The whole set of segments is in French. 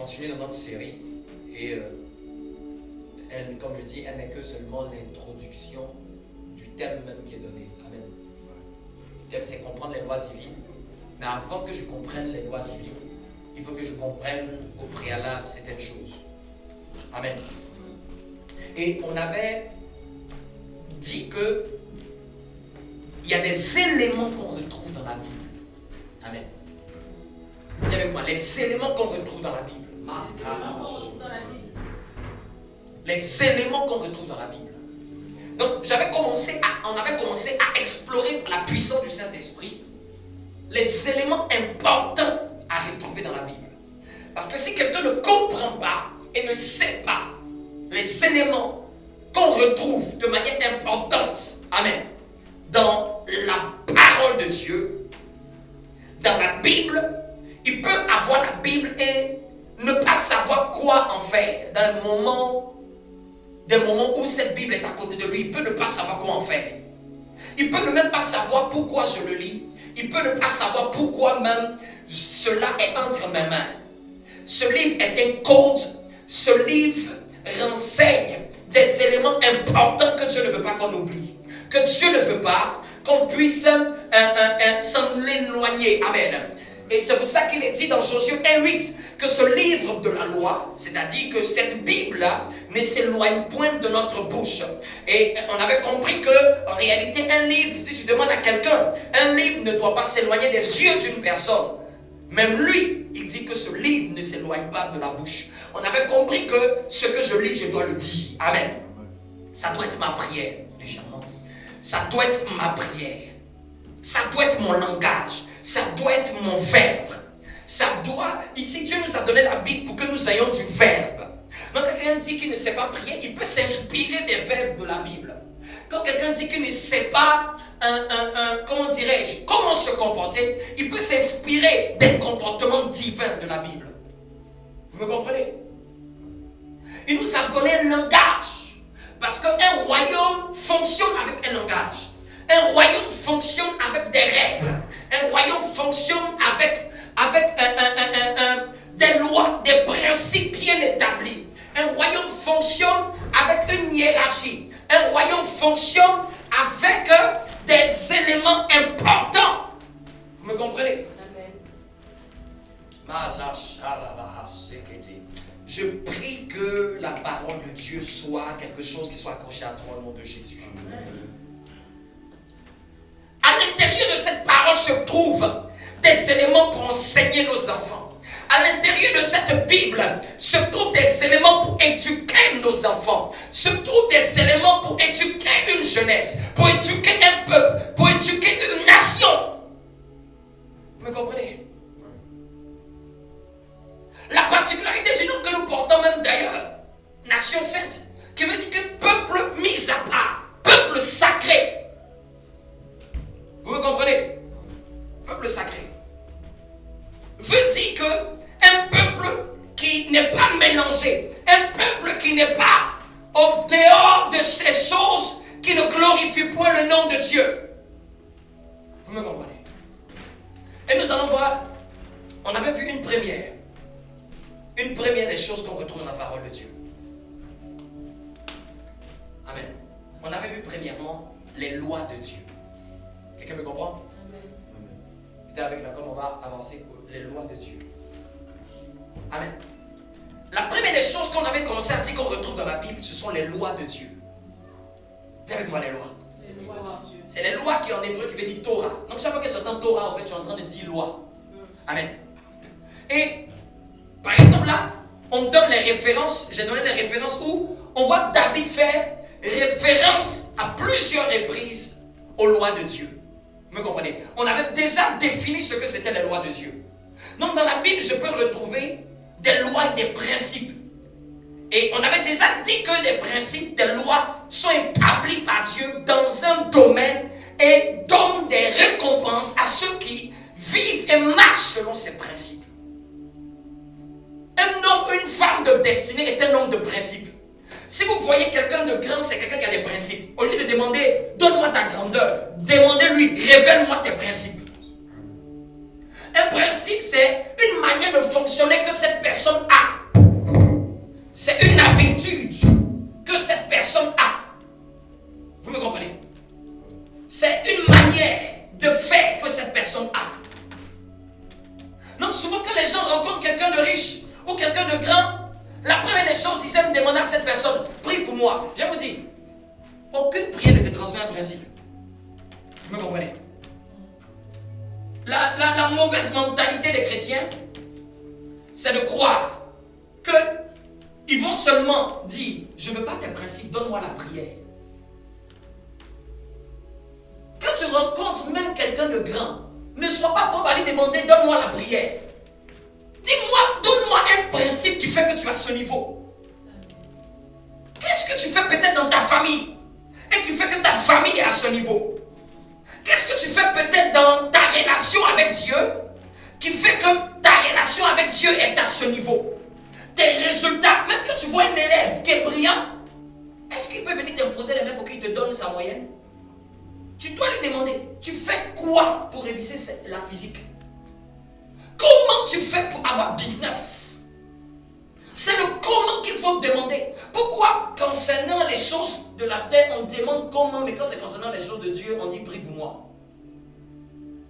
continuer dans notre série et elle, comme je dis, elle n'est que seulement l'introduction du thème même qui est donné. Amen. Le thème, c'est comprendre les lois divines. Mais avant que je comprenne les lois divines, il faut que je comprenne au préalable certaines choses. Amen. Et on avait dit que il y a des éléments qu'on retrouve dans la Bible. Amen. Dis avec moi, les éléments qu'on retrouve dans la Bible. Les éléments qu'on retrouve dans la Bible. Donc, on avait commencé à explorer par la puissance du Saint-Esprit les éléments importants à retrouver dans la Bible. Parce que si quelqu'un ne comprend pas et ne sait pas les éléments qu'on retrouve de manière importante, amen, dans la parole de Dieu, dans la Bible, il peut avoir la Bible et ne pas savoir quoi en faire. Dans des moments où cette Bible est à côté de lui, il peut ne pas savoir quoi en faire. Il peut ne même pas savoir pourquoi je le lis. Il peut ne pas savoir pourquoi même cela est entre mes mains. Ce livre est un code. Ce livre renseigne des éléments importants que Dieu ne veut pas qu'on oublie. Que Dieu ne veut pas qu'on puisse s'en éloigner. Amen. Et c'est pour ça qu'il est dit dans Josué 1:8 que ce livre de la loi, c'est-à-dire que cette Bible-là ne s'éloigne point de notre bouche. Et on avait compris que en réalité, un livre, si tu demandes à quelqu'un, un livre ne doit pas s'éloigner des yeux d'une personne. Même lui, il dit que ce livre ne s'éloigne pas de la bouche. On avait compris que ce que je lis, je dois le dire. Amen. Ça doit être ma prière, légèrement. Ça doit être ma prière. Ça doit être mon langage. Ça doit être mon verbe. Ça doit... Ici, Dieu nous a donné la Bible pour que nous ayons du verbe. Quand quelqu'un dit qu'il ne sait pas prier, il peut s'inspirer des verbes de la Bible. Quand quelqu'un dit qu'il ne sait pas, comment dirais-je, comment se comporter, il peut s'inspirer des comportements divins de la Bible. Vous me comprenez? Il nous a donné un langage. Parce qu'un royaume fonctionne avec un langage. Un royaume fonctionne avec des règles. Un royaume fonctionne avec des lois, des principes bien établis. Un royaume fonctionne avec une hiérarchie. Un royaume fonctionne avec des éléments importants. Vous me comprenez? Amen. Je prie que la parole de Dieu soit quelque chose qui soit accroché à toi au nom de Jésus. Amen. À l'intérieur de cette parole se trouvent des éléments pour enseigner nos enfants. À l'intérieur de cette Bible se trouvent des éléments pour éduquer nos enfants. Se trouvent des éléments pour éduquer une jeunesse, pour éduquer un peuple, pour éduquer une nation. Vous me comprenez? La particularité du nom que nous portons même d'ailleurs, nation sainte, qui veut dire que peuple mis à part, peuple sacré. Vous me comprenez? Peuple sacré veut dire que un peuple qui n'est pas mélangé, un peuple qui n'est pas au dehors de ces choses qui ne glorifient point le nom de Dieu. Vous me comprenez? Et nous allons voir, on avait vu une première des choses qu'on retrouve dans la parole de Dieu. Amen. On avait vu premièrement les lois de Dieu. Quelqu'un me comprend? Amen. Avec la on va avancer aux les lois de Dieu. Amen. La première des choses qu'on avait commencé à dire qu'on retrouve dans la Bible, ce sont les lois de Dieu. Dis avec moi les lois. Les lois de Dieu. C'est les lois qui en hébreu qui veut dire Torah. Donc chaque fois que tu entends Torah, en fait, tu es en train de dire loi. Amen. Et par exemple là, on donne les références. J'ai donné les références où on voit David faire référence à plusieurs reprises aux lois de Dieu. Vous me comprenez? On avait déjà défini ce que c'était les lois de Dieu. Donc dans la Bible, je peux retrouver des lois et des principes. Et on avait déjà dit que des principes, des lois sont établis par Dieu dans un domaine et donnent des récompenses à ceux qui vivent et marchent selon ces principes. Un homme, une femme de destinée est un homme de principes. Si vous voyez quelqu'un de grand, c'est quelqu'un qui a des principes. Au lieu de demander, donne-moi ta grandeur, demandez-lui, révèle-moi tes principes. Un principe, c'est une manière de fonctionner que cette personne a. quelqu'un de grand, la première des choses, ils aiment demander à cette personne, prie pour moi. Je vais vous dire, aucune prière ne te transmet un principe. Vous me comprenez? La mauvaise mentalité des chrétiens, c'est de croire qu'ils vont seulement dire, je ne veux pas tes principes, donne-moi la prière. Quand tu rencontres même quelqu'un de grand, ne sois pas pour aller demander, donne-moi la prière. Dis-moi, donne-moi un principe qui fait que tu es à ce niveau. Qu'est-ce que tu fais peut-être dans ta famille et qui fait que ta famille est à ce niveau? Qu'est-ce que tu fais peut-être dans ta relation avec Dieu qui fait que ta relation avec Dieu est à ce niveau? Tes résultats, même quand tu vois un élève qui est brillant, est-ce qu'il peut venir t'imposer les mains pour qu'il te donne sa moyenne? Tu dois lui demander, tu fais quoi pour réviser la physique? Comment tu fais pour avoir 19? C'est le comment qu'il faut demander. Pourquoi concernant les choses de la terre, on demande comment, mais quand c'est concernant les choses de Dieu, on dit prie pour moi?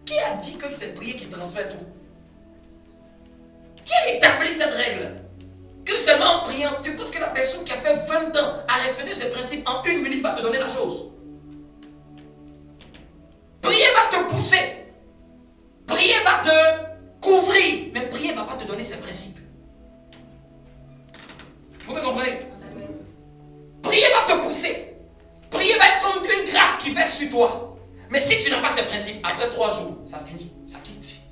Qui a dit que c'est prier qui transfère tout? Qui a établi cette règle? Que seulement en priant, tu penses que la personne qui a fait 20 ans à respecter ces principes en 1 minute va te donner la chose? Prier va te pousser. Prier va te couvrir. Mais prier ne va pas te donner ses principes. Vous me comprenez? Prier va te pousser. Prier va être comme une grâce qui verse sur toi. Mais si tu n'as pas ces principes, après 3 jours, ça finit, ça quitte.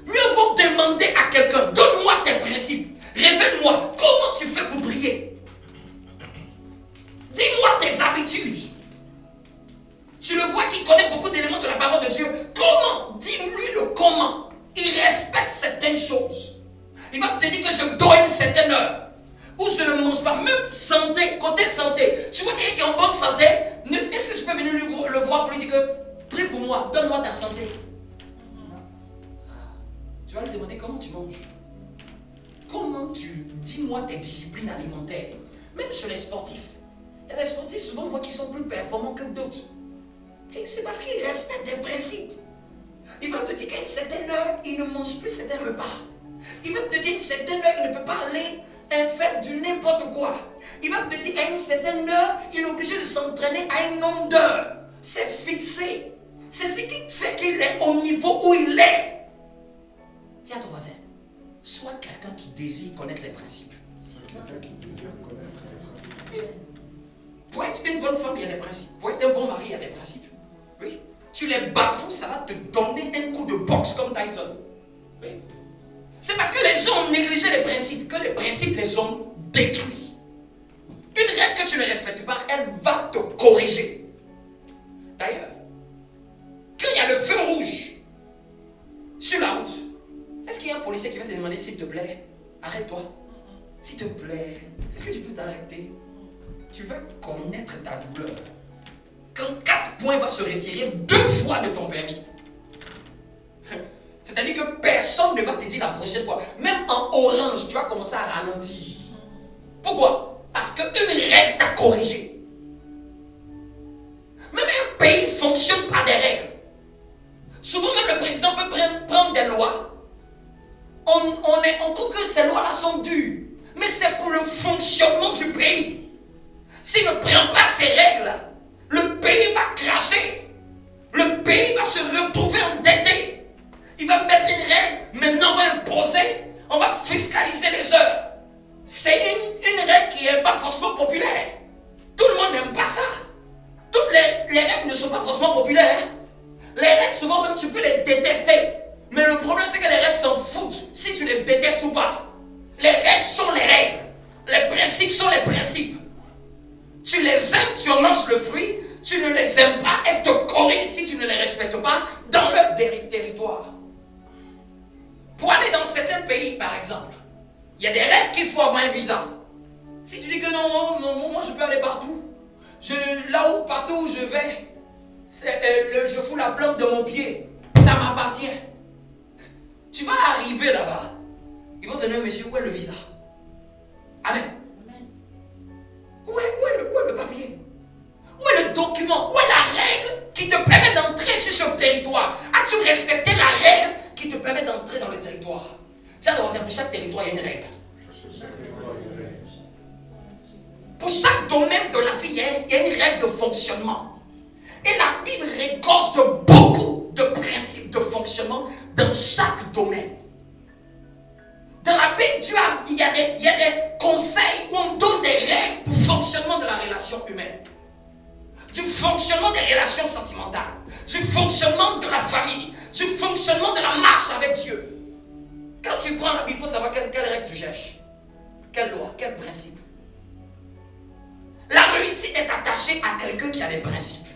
Mieux vaut demander à quelqu'un, donne-moi tes principes. Révèle-moi, comment tu fais pour prier? Dis-moi tes habitudes. Tu le vois qui connaît beaucoup d'éléments de la parole de Dieu. Comment? Dis-lui le comment. Il respecte certaines choses. Il va te dire que je dors une certaine heure. Ou je ne mange pas. Même santé, côté santé. Tu vois quelqu'un qui est en bonne santé. Est-ce que tu peux venir le voir pour lui dire que prie pour moi, donne-moi ta santé? Tu vas lui demander comment tu manges. Comment tu... Dis-moi tes disciplines alimentaires. Même chez les sportifs. Et les sportifs, souvent, on voit qu'ils sont plus performants que d'autres. Et c'est parce qu'ils respectent des principes. Il va te dire qu'à une certaine heure, il ne mange plus certains repas. Il va te dire qu'à une certaine heure, il ne peut pas aller faire du n'importe quoi. Il va te dire qu'à une certaine heure, il est obligé de s'entraîner à un nombre d'heures. C'est fixé. C'est ce qui fait qu'il est au niveau où il est. Dis à ton voisin, sois quelqu'un qui désire connaître les principes. Pour être une bonne femme, il y a des principes. Pour être un bon mari, il y a des principes. Oui. Tu les bafoues, ça va te donner un coup de boxe comme Tyson. Oui. C'est parce que les gens ont négligé les principes que les principes les ont détruits. Une règle que tu ne respectes pas, elle va te corriger. D'ailleurs, quand il y a le feu rouge sur la route, est-ce qu'il y a un policier qui va te demander s'il te plaît, arrête-toi? S'il te plaît, est-ce que tu peux t'arrêter? Tu vas connaître ta douleur. Quand 4 points vont se retirer 2 fois de ton permis. C'est-à-dire que personne ne va te dire la prochaine fois. Même en orange, tu vas commencer à ralentir. Pourquoi? Parce qu'une règle t'a corrigé. Même un pays fonctionne par des règles. Souvent même le président peut prendre des lois. On trouve que ces lois-là sont dures. Mais c'est pour le fonctionnement du pays. S'il ne prend pas ces règles, le pays va cracher. Le pays va se retrouver endetté. Il va mettre une règle, maintenant on va imposer, on va fiscaliser les heures. C'est une règle qui n'est pas forcément populaire. Tout le monde n'aime pas ça. Toutes les règles ne sont pas forcément populaires. Les règles, souvent même, tu peux les détester. Mais le problème, c'est que les règles s'en foutent si tu les détestes ou pas. Les règles sont les règles. Les principes sont les principes. Tu les aimes, tu en manges le fruit. Tu ne les aimes pas, elles te corrigent si tu ne les respectes pas dans leur territoire. Pour aller dans certains pays, par exemple, il y a des règles qu'il faut avoir un visa. Si tu dis que non, moi je peux aller partout. Partout où je vais, je fous la plante de mon pied. Ça m'appartient. Tu vas arriver là-bas. Ils vont te dire, monsieur, où est le visa? Amen. Où est le papier? Où est le document? Où est la règle qui te permet d'entrer sur ce territoire? As-tu respecté la règle qui te permet d'entrer dans le territoire? Pour chaque territoire, il y a une règle. Pour chaque domaine de la vie, il y a une règle de fonctionnement. Et la Bible regorge de beaucoup de principes de fonctionnement dans chaque domaine. Dans la Bible, il y a des conseils où on donne des règles pour le fonctionnement de la relation humaine. Du fonctionnement des relations sentimentales. Du fonctionnement de la famille. Du fonctionnement de la marche avec Dieu. Quand tu prends la Bible, il faut savoir quelle règle tu cherches. Quelle loi, quel principe. La réussite est attachée à quelqu'un qui a des principes.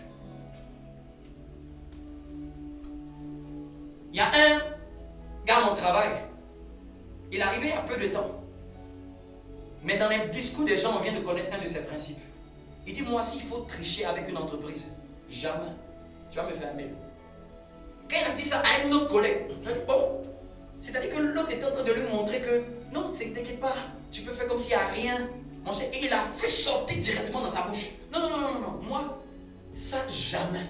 Il y a un gars à mon travail. Il est arrivé il y a peu de temps. Mais dans les discours des gens, on vient de connaître un de ses principes. Il dit, moi, s'il faut tricher avec une entreprise, jamais. Tu vas me faire un mail. Quand il a dit ça à un autre collègue, il a dit, bon, c'est-à-dire que l'autre était en train de lui montrer que, non, t'inquiète pas, tu peux faire comme s'il n'y a rien. Et il a fait sortir directement dans sa bouche. Non, moi, ça jamais.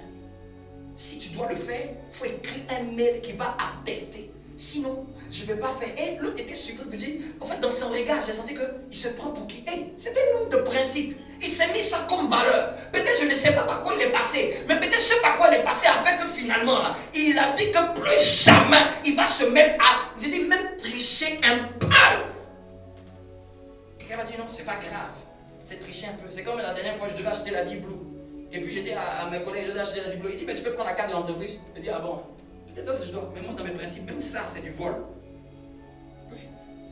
Si tu dois le faire, il faut écrire un mail qui va attester. Sinon, je ne vais pas faire. Et l'autre était surpris, il me dit, en fait, dans son regard, j'ai senti qu'il se prend pour qui? C'était un homme de principe. Il s'est mis ça comme valeur. Peut-être je ne sais pas par quoi il est passé, mais peut-être ce par quoi il est passé a fait que finalement, là, il a dit que plus jamais, il va se mettre à, il dit même tricher un peu. Quelqu'un va dire non, c'est pas grave. C'est tricher un peu. C'est comme la dernière fois, je devais acheter la Diblo. Et puis j'étais à mes collègues, je devais acheter la Diblo. Il dit, mais tu peux prendre la carte de l'entreprise. Je dis, ah bon, peut-être ça je dois. Mais moi, dans mes principes, même ça, c'est du vol.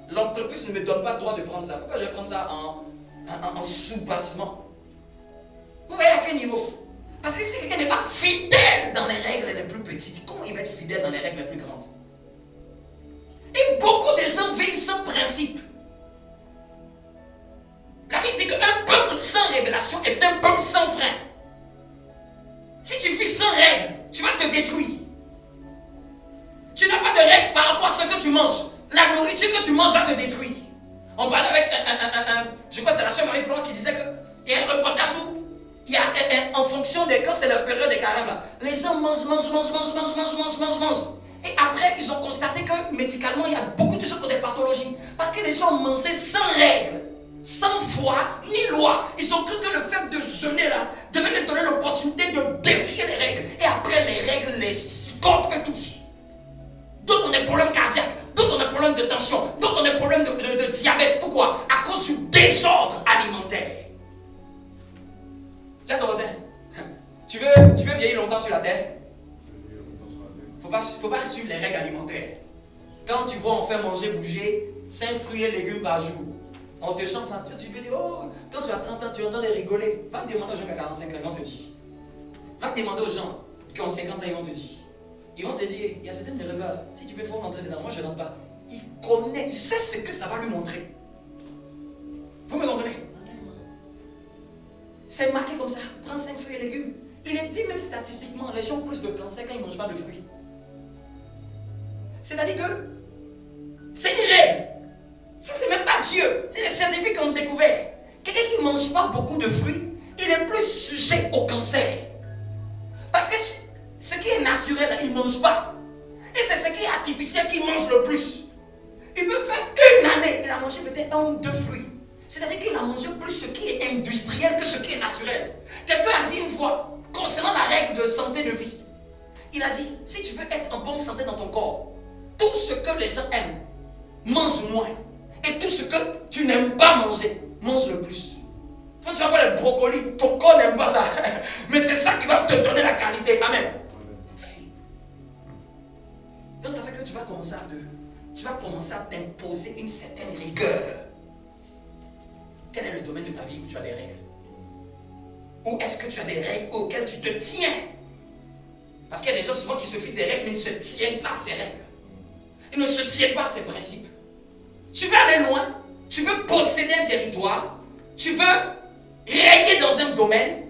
L'entreprise ne me donne pas le droit de prendre ça. Pourquoi je vais prendre ça en sous-bassement? Vous voyez à quel niveau? Parce que si quelqu'un n'est pas fidèle dans les règles les plus petites, comment il va être fidèle dans les règles les plus grandes? Et beaucoup de gens vivent sans principe. La Bible dit qu'un peuple sans révélation est un peuple sans frein. Si tu vis sans règles, tu vas te détruire. Tu n'as pas de règles par rapport à ce que tu manges. La nourriture que tu manges va te détruire. On parlait avec je crois que c'est la sœur Marie-Florence qui disait qu'il y a un reportage où il y a en fonction de quand c'est la période des carême là, les gens mangent. Et après, ils ont constaté que médicalement, il y a beaucoup de gens qui ont des pathologies. Parce que les gens mangeaient sans règles, sans foi, ni loi. Ils ont cru que le fait de jeûner là devait leur donner l'opportunité de défier les règles. Et après, les règles les contre tous. D'autres ont des problèmes cardiaques, d'autres ont des problèmes de tension, d'autres ont des problèmes de diabète. Pourquoi? À cause du désordre alimentaire. Tiens, ton voisin, tu veux vieillir longtemps sur la terre? Faut pas suivre les règles alimentaires. Quand tu vois on fait manger, bouger 5 fruits et légumes par jour, on te chante ça, tu peux dire, oh, quand tu as 30 ans, tu entends les rigoler. Va demander aux gens qui ont 45 ans, ils vont te dire. Va demander aux gens qui ont 50 ans, ils vont te dire. Ils vont te dire, il y a certaines rebelles, si tu veux, il faut rentrer dedans. Moi, je ne rentre pas. Il connaît, il sait ce que ça va lui montrer. Vous me comprenez? C'est marqué comme ça. Prends 5 fruits et légumes. Il est dit même statistiquement, les gens ont plus de cancer quand ils ne mangent pas de fruits. C'est-à-dire que c'est une règle. Ça, c'est même pas Dieu. C'est les scientifiques qui ont découvert. Quelqu'un qui ne mange pas beaucoup de fruits, il est plus sujet au cancer. Parce que ce qui est naturel, il ne mange pas. Et c'est ce qui est artificiel qui mange le plus. Il peut faire une année, il a mangé peut-être 1 ou 2 fruits. C'est-à-dire qu'il a mangé plus ce qui est industriel que ce qui est naturel. Quelqu'un a dit une fois, concernant la règle de santé de vie, il a dit, si tu veux être en bonne santé dans ton corps, tout ce que les gens aiment, mange moins. Et tout ce que tu n'aimes pas manger, mange le plus. Quand tu vas voir les brocolis, ton corps n'aime pas ça. Mais c'est ça qui va te donner la qualité. Amen. Donc ça fait que tu vas commencer à t'imposer une certaine rigueur. Quel est le domaine de ta vie où tu as des règles? Ou est-ce que tu as des règles auxquelles tu te tiens? Parce qu'il y a des gens souvent qui se fient des règles, mais ils ne se tiennent pas à ces règles. Ils ne se tiennent pas à ces principes. Tu veux aller loin, tu veux posséder un territoire, tu veux régner dans un domaine,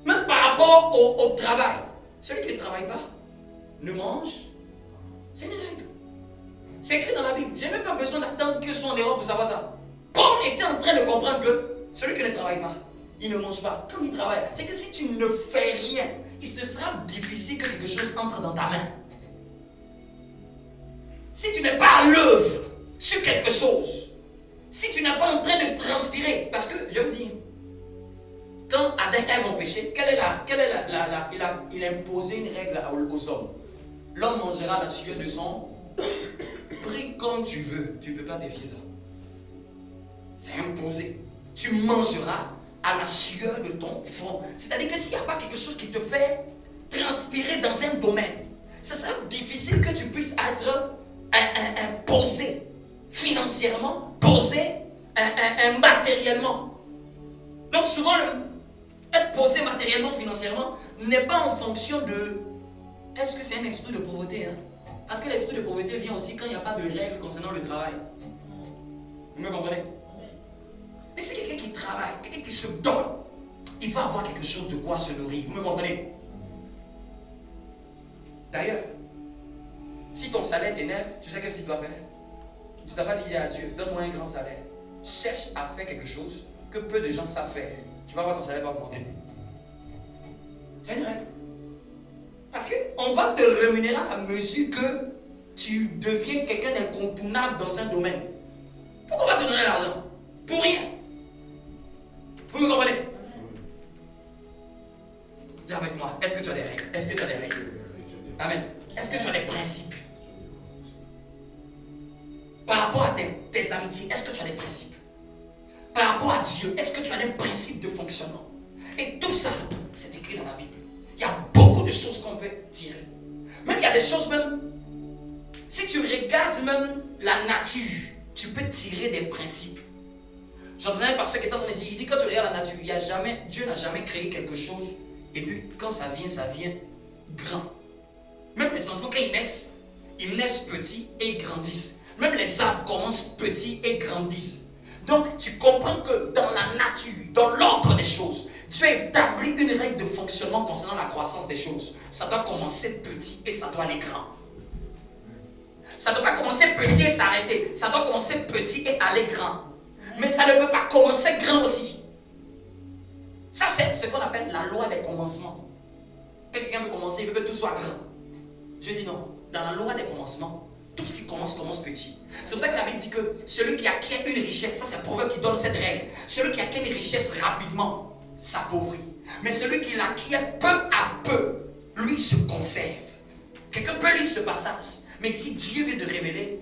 même par rapport au travail. Celui qui ne travaille pas ne mange. C'est une règle. C'est écrit dans la Bible. Je n'ai même pas besoin d'attendre que soit en Europe pour savoir ça. Paul était en train de comprendre que celui qui ne travaille pas, il ne mange pas. Comme il travaille, c'est que si tu ne fais rien, il te sera difficile que quelque chose entre dans ta main. Si tu n'es pas à l'œuvre, sur quelque chose, si tu n'es pas en train de transpirer, parce que je vous dis, quand Adam et Ève ont péché, il a imposé une règle aux hommes. L'homme mangera la sueur de son prie comme tu veux. Tu ne peux pas défier ça. C'est imposé. Tu mangeras à la sueur de ton front. C'est-à-dire que s'il n'y a pas quelque chose qui te fait transpirer dans un domaine, ça sera difficile que tu puisses être posé financièrement, posé matériellement. Donc souvent, être posé matériellement, financièrement, n'est pas en fonction de est-ce que c'est un esprit de pauvreté, hein? Parce que l'esprit de pauvreté vient aussi quand il n'y a pas de règles concernant le travail. Vous me comprenez? Mais c'est quelqu'un qui travaille, quelqu'un qui se donne, il va avoir quelque chose de quoi se nourrir. Vous me comprenez? D'ailleurs, si ton salaire t'énerve, tu sais qu'est-ce qu'il doit faire? Tu ne dois pas dire à Dieu, donne-moi un grand salaire. Cherche à faire quelque chose que peu de gens savent faire. Tu vas voir ton salaire va augmenter. C'est une règle. Parce qu'on va te rémunérer à la mesure que tu deviens quelqu'un d'incontournable dans un domaine. Pourquoi on va te donner l'argent? Pour rien. Vous me comprenez? Dis avec moi, est-ce que tu as des règles? Est-ce que tu as des règles? Amen. Est-ce que tu as des principes? Par rapport à tes amitiés, est-ce que tu as des principes? Par rapport à Dieu, est-ce que tu as des principes de fonctionnement? Et tout ça, c'est écrit dans la Bible. Il y a beaucoup de choses qu'on peut tirer. Même il y a des choses même, si tu regardes même la nature, tu peux tirer des principes. J'entendais un pasteur qui est en train de dire, il dit quand tu regardes la nature, Dieu n'a jamais créé quelque chose et puis quand ça vient grand. Même les enfants quand ils naissent petits et ils grandissent. Même les arbres commencent petits et grandissent. Donc tu comprends que dans la nature, dans l'ordre des choses, Dieu établit une règle de fonctionnement concernant la croissance des choses. Ça doit commencer petit et ça doit aller grand. Ça ne doit pas commencer petit et s'arrêter. Ça doit commencer petit et aller grand. Mais ça ne peut pas commencer grand aussi. Ça, c'est ce qu'on appelle la loi des commencements. Quand quelqu'un veut commencer, il veut que tout soit grand. Dieu dit non. Dans la loi des commencements, tout ce qui commence petit. C'est pour ça que la Bible dit que celui qui acquiert une richesse, ça c'est Proverbe qui donne cette règle. Celui qui acquiert une richesse rapidement s'appauvrit. Mais celui qui l'acquiert peu à peu, lui se conserve. Quelqu'un peut lire ce passage. Mais si Dieu veut te révéler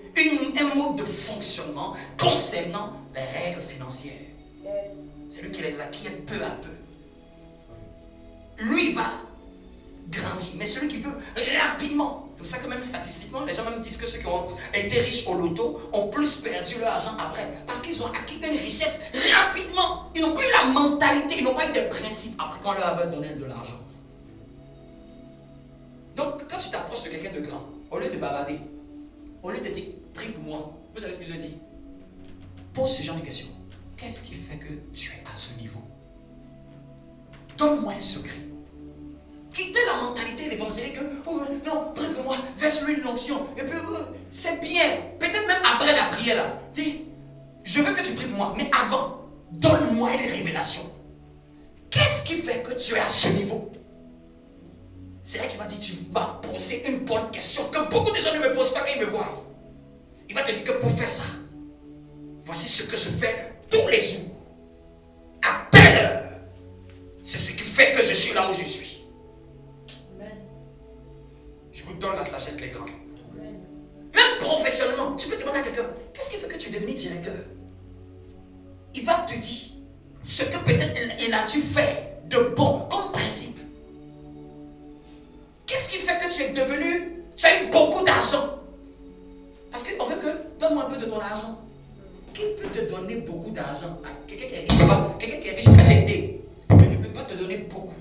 un mode de fonctionnement concernant les règles financières, celui qui les acquiert peu à peu, lui va grandir. Mais celui qui veut rapidement, c'est pour ça que même statistiquement, les gens même disent que ceux qui ont été riches au loto ont plus perdu leur argent après. Parce qu'ils ont acquis une richesse rapidement. Ils n'ont pas eu la mentalité, ils n'ont pas eu des principes après qu'on leur avait donné de l'argent. Donc, quand tu t'approches de quelqu'un de grand, au lieu de bavarder, au lieu de dire, prie pour moi, vous savez ce qu'il dit? Pose ce genre de questions. Qu'est-ce qui fait que tu es à ce niveau? Donne-moi un secret. Quittez la mentalité évangélique. Oh non, prie pour moi, verse-lui une onction. Et puis, c'est bien. Peut-être même après la prière, là. Dis, je veux que tu pries pour moi. Mais avant, donne-moi une révélation. Qu'est-ce qui fait que tu es à ce niveau? C'est là qu'il va dire, tu m'as posé une bonne question que beaucoup de gens ne me posent pas quand ils me voient. Il va te dire que pour faire ça, voici ce que je fais tous les jours. À telle heure. C'est ce qui fait que je suis là où je suis. Amen. Je vous donne la sagesse, les grands. Amen. Même professionnellement, tu peux demander à quelqu'un, qu'est-ce qui fait que tu es devenu directeur? Il va te dire ce que peut-être il a dû faire de bon comme principe. Qu'est-ce qui fait que tu es devenu, tu as eu beaucoup d'argent? Parce qu'on veut que, donne-moi un peu de ton argent. Qui peut te donner beaucoup d'argent? Quelqu'un qui est riche, quelqu'un qui est riche peut t'aider, mais ne peut pas te donner beaucoup.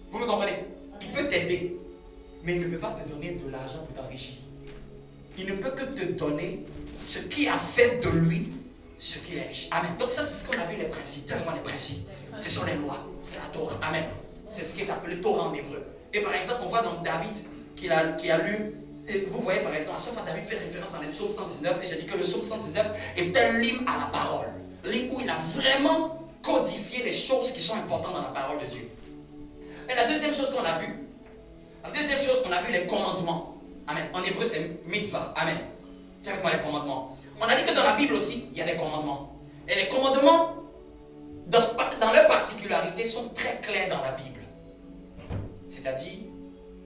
Vous me comprenez? Il peut t'aider, mais il ne peut pas te donner de l'argent pour t'enrichir. Il ne peut que te donner ce qui a fait de lui ce qu'il est riche. Amen. Donc ça, c'est ce qu'on a vu, les principes. Donne-moi les principes. Ce sont les lois. C'est la Torah. Amen. C'est ce qui est appelé Torah en hébreu. Et par exemple, on voit dans David qui a lu, et vous voyez par exemple, à chaque fois David fait référence dans le psaume 119, et j'ai dit que le psaume 119 est un livre à la parole. Un livre où il a vraiment codifié les choses qui sont importantes dans la parole de Dieu. Et la deuxième chose qu'on a vue, les commandements. Amen. En hébreu, c'est mitzvah. Amen. Dis avec moi les commandements. On a dit que dans la Bible aussi, il y a des commandements. Et les commandements, dans leur particularité, sont très clairs dans la Bible. C'est-à-dire,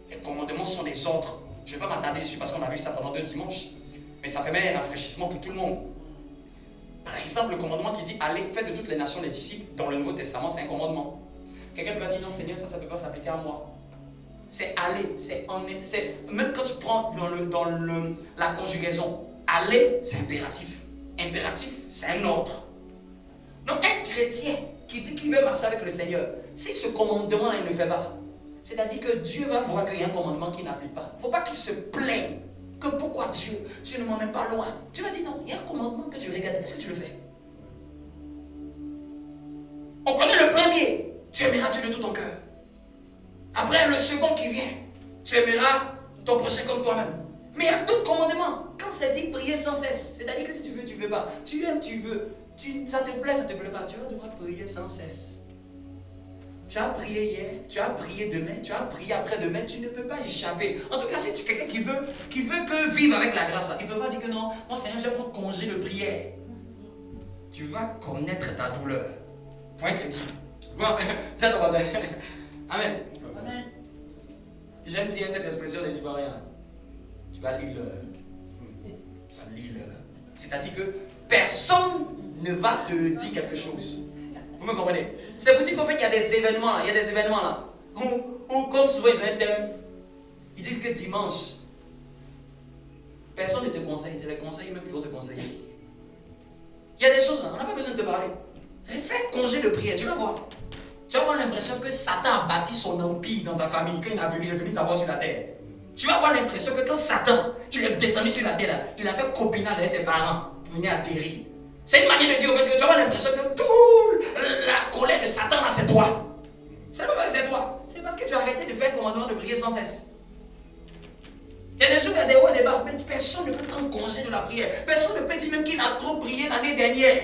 les commandements sont des ordres. Je ne vais pas m'attarder dessus parce qu'on a vu ça pendant 2 dimanches. Mais ça permet un rafraîchissement pour tout le monde. Par exemple, le commandement qui dit « Allez, faites de toutes les nations les disciples » dans le Nouveau Testament, c'est un commandement. Quelqu'un peut dire « Non, Seigneur, ça ne peut pas s'appliquer à moi. » C'est « aller », même quand tu prends dans la conjugaison, « aller », c'est impératif. Impératif, c'est un ordre. Donc un chrétien qui dit qu'il veut marcher avec le Seigneur, si ce commandement-là, il ne fait pas, c'est-à-dire que Dieu va voir qu'il y a un commandement qui n'applique pas. Il ne faut pas qu'il se plaigne que pourquoi Dieu, tu ne m'emmènes pas loin. Dieu va dire non, il y a un commandement que tu regardes, est-ce que tu le fais? On connaît le premier, tu aimeras Dieu de tout ton cœur. Après le second qui vient, tu aimeras ton prochain comme toi-même. Mais il y a d'autres commandements. Quand c'est dit prier sans cesse, c'est-à-dire que si tu veux, tu ne veux pas. Tu aimes, tu veux. Ça te plaît, ça ne te plaît pas. Tu vas devoir prier sans cesse. Tu as prié hier, tu as prié demain, tu as prié après-demain, tu ne peux pas échapper. En tout cas, si tu es quelqu'un qui veut que vivre avec la grâce, il ne peut pas dire que non, moi Seigneur, je vais prendre congé de prière. Tu vas connaître ta douleur. Point chrétien. Bon, tiens ton voisin. Amen. Amen. J'aime bien cette expression des Ivoiriens. Tu vas lire c'est-à-dire que personne ne va te dire quelque chose. Vous me comprenez? C'est pour dire qu'en fait, il y a des événements là. Où comme souvent, ils ont un thème. Ils disent que dimanche, personne ne te conseille. C'est les conseils même qui vont te conseiller. Il y a des choses là, on n'a pas besoin de te parler. Fais congé de prière, tu vas voir. Tu vas avoir l'impression que Satan a bâti son empire dans ta famille quand il est venu t'avoir sur la terre. Tu vas avoir l'impression que quand Satan, il est descendu sur la terre, là, il a fait copinage avec tes parents pour venir atterrir. C'est une manière de dire au fait que tu vas avoir l'impression que toute la colère de Satan, là, c'est toi. C'est pas parce que c'est toi. C'est parce que tu as arrêté de faire commandement de prier sans cesse. Il y a des jours, il y a des hauts et des bas, mais personne ne peut prendre congé de la prière. Personne ne peut dire même qu'il a trop prié l'année dernière.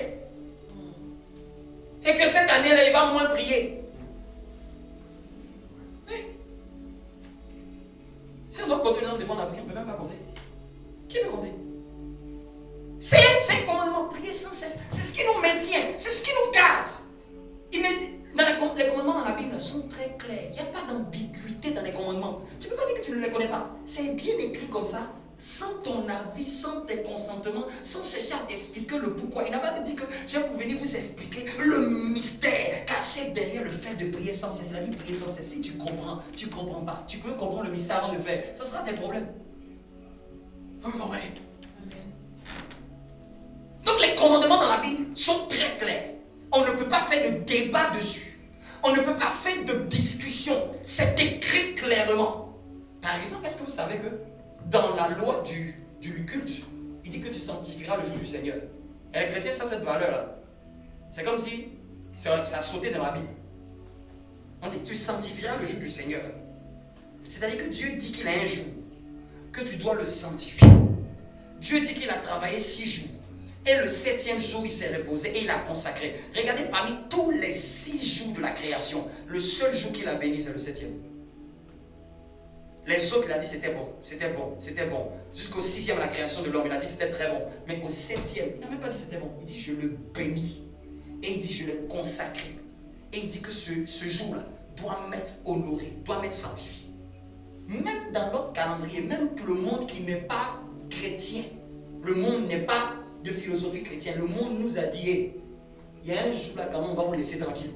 Et que cette année-là, il va moins prier. Oui. Si on doit compter le nombre de fois on a prié, on ne peut même pas compter. Qui peut compter? C'est un commandement, prier sans cesse. C'est ce qui nous maintient, c'est ce qui nous garde. Les commandements dans la Bible sont très clairs. Il n'y a pas d'ambiguïté dans les commandements. Tu ne peux pas dire que tu ne les connais pas. C'est bien écrit comme ça, sans ton avis, sans tes consentements, sans chercher à t'expliquer le pourquoi. Il n'a pas dit que je vais venir vous expliquer le mystère caché derrière le fait de prier sans cesse. Il a dit prier sans cesse. Si tu comprends, tu ne comprends pas. Tu peux comprendre le mystère avant de faire. Ce sera tes problèmes. Vous me comprenez? Donc les commandements dans la Bible sont très clairs. On ne peut pas faire de débat dessus. On ne peut pas faire de discussion. C'est écrit clairement. Par exemple, est-ce que vous savez que dans la loi du culte, il dit que tu sanctifieras le jour du Seigneur. Et les chrétiens, ça, cette valeur-là. C'est comme si ça sautait dans la Bible. On dit que tu sanctifieras le jour du Seigneur. C'est-à-dire que Dieu dit qu'il a un jour, que tu dois le sanctifier. Dieu dit qu'il a travaillé 6 jours. Et le 7e jour, il s'est reposé et il a consacré. Regardez, parmi tous les 6 jours de la création, le seul jour qu'il a béni, c'est le 7e. Les autres, il a dit c'était bon, c'était bon, c'était bon. Jusqu'au 6e, la création de l'homme, il a dit c'était très bon. Mais au 7e, il n'a même pas dit c'était bon. Il dit je le bénis. Et il dit je l'ai consacré. Et il dit que ce jour-là doit m'être honoré, doit m'être sanctifié. Même dans notre calendrier, même que le monde qui n'est pas chrétien, le monde n'est pas de philosophie chrétienne, le monde nous a dit hey, il y a un jour là quand même on va vous laisser tranquille.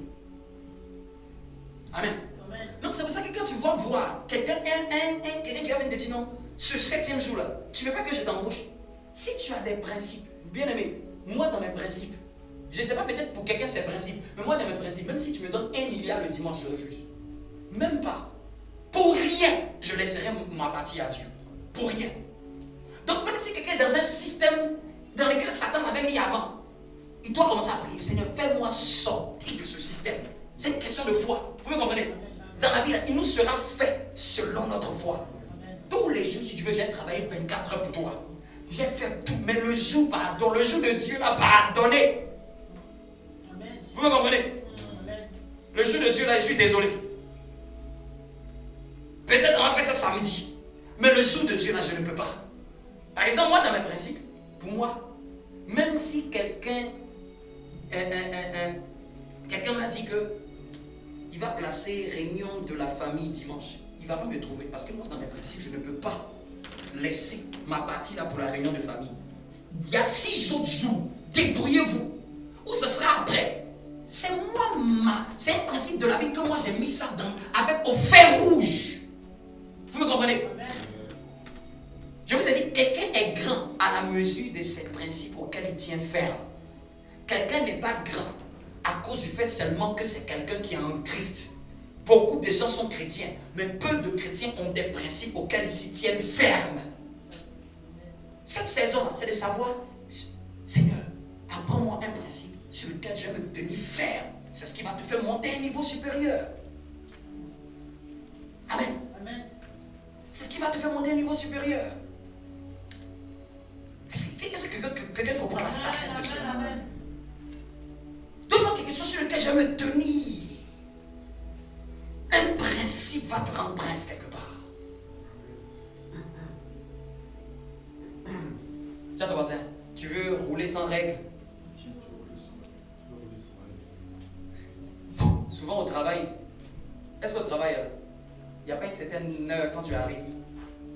Amen. Donc c'est pour ça que quand tu vas voir quelqu'un qui va venir te dire non, ce 7e jour là, tu ne veux pas que je t'embauche. Si tu as des principes, bien aimé, moi dans mes principes, je ne sais pas peut-être pour quelqu'un ses principes, mais moi dans mes principes, même si tu me donnes 1 milliard le dimanche, je refuse. Même pas. Pour rien, je laisserai ma partie à Dieu. Pour rien. Donc même si quelqu'un est dans un système dans lequel Satan m'avait mis avant, il doit commencer à prier. Seigneur, fais-moi sortir de ce système. C'est une question de foi. Vous me comprenez? Dans la vie, il nous sera fait selon notre foi. Tous les jours, si tu veux, j'ai travaillé 24 heures pour toi. J'ai fait tout, mais le jour pardon, le jour de Dieu m'a pardonné. Vous me comprenez? Le jour de Dieu, là, je suis désolé. Peut-être on va faire ça samedi, mais le jour de Dieu, là, je ne peux pas. Par exemple, moi, dans mes principes, moi, même si quelqu'un m'a dit que il va placer réunion de la famille dimanche, il ne va pas me trouver. Parce que moi, dans mes principes, je ne peux pas laisser ma partie là pour la réunion de famille. Il y a 6 autres jours, débrouillez-vous. Ou ce sera après. C'est moi, c'est un principe de la vie que moi j'ai mis ça avec au fer rouge. Vous me comprenez? Je vous ai dit, quelqu'un est grand à la mesure de ces principes auxquels il tient ferme. Quelqu'un n'est pas grand à cause du fait seulement que c'est quelqu'un qui a un Christ. Beaucoup de gens sont chrétiens, mais peu de chrétiens ont des principes auxquels ils s'y tiennent fermes. Cette saison, c'est de savoir, Seigneur, apprends-moi un principe sur lequel je vais me tenir ferme. C'est ce qui va te faire monter à un niveau supérieur. Amen. Amen. C'est ce qui va te faire monter à un niveau supérieur. Est-ce que quelqu'un comprend la sagesse de cela? Donne-moi quelque chose sur lequel je vais me tenir. Un principe va te rendre prince quelque part. Tiens ton voisin, tu veux rouler sans règle? Souvent au travail, est-ce qu'au travail, il n'y a pas une certaine heure quand tu arrives,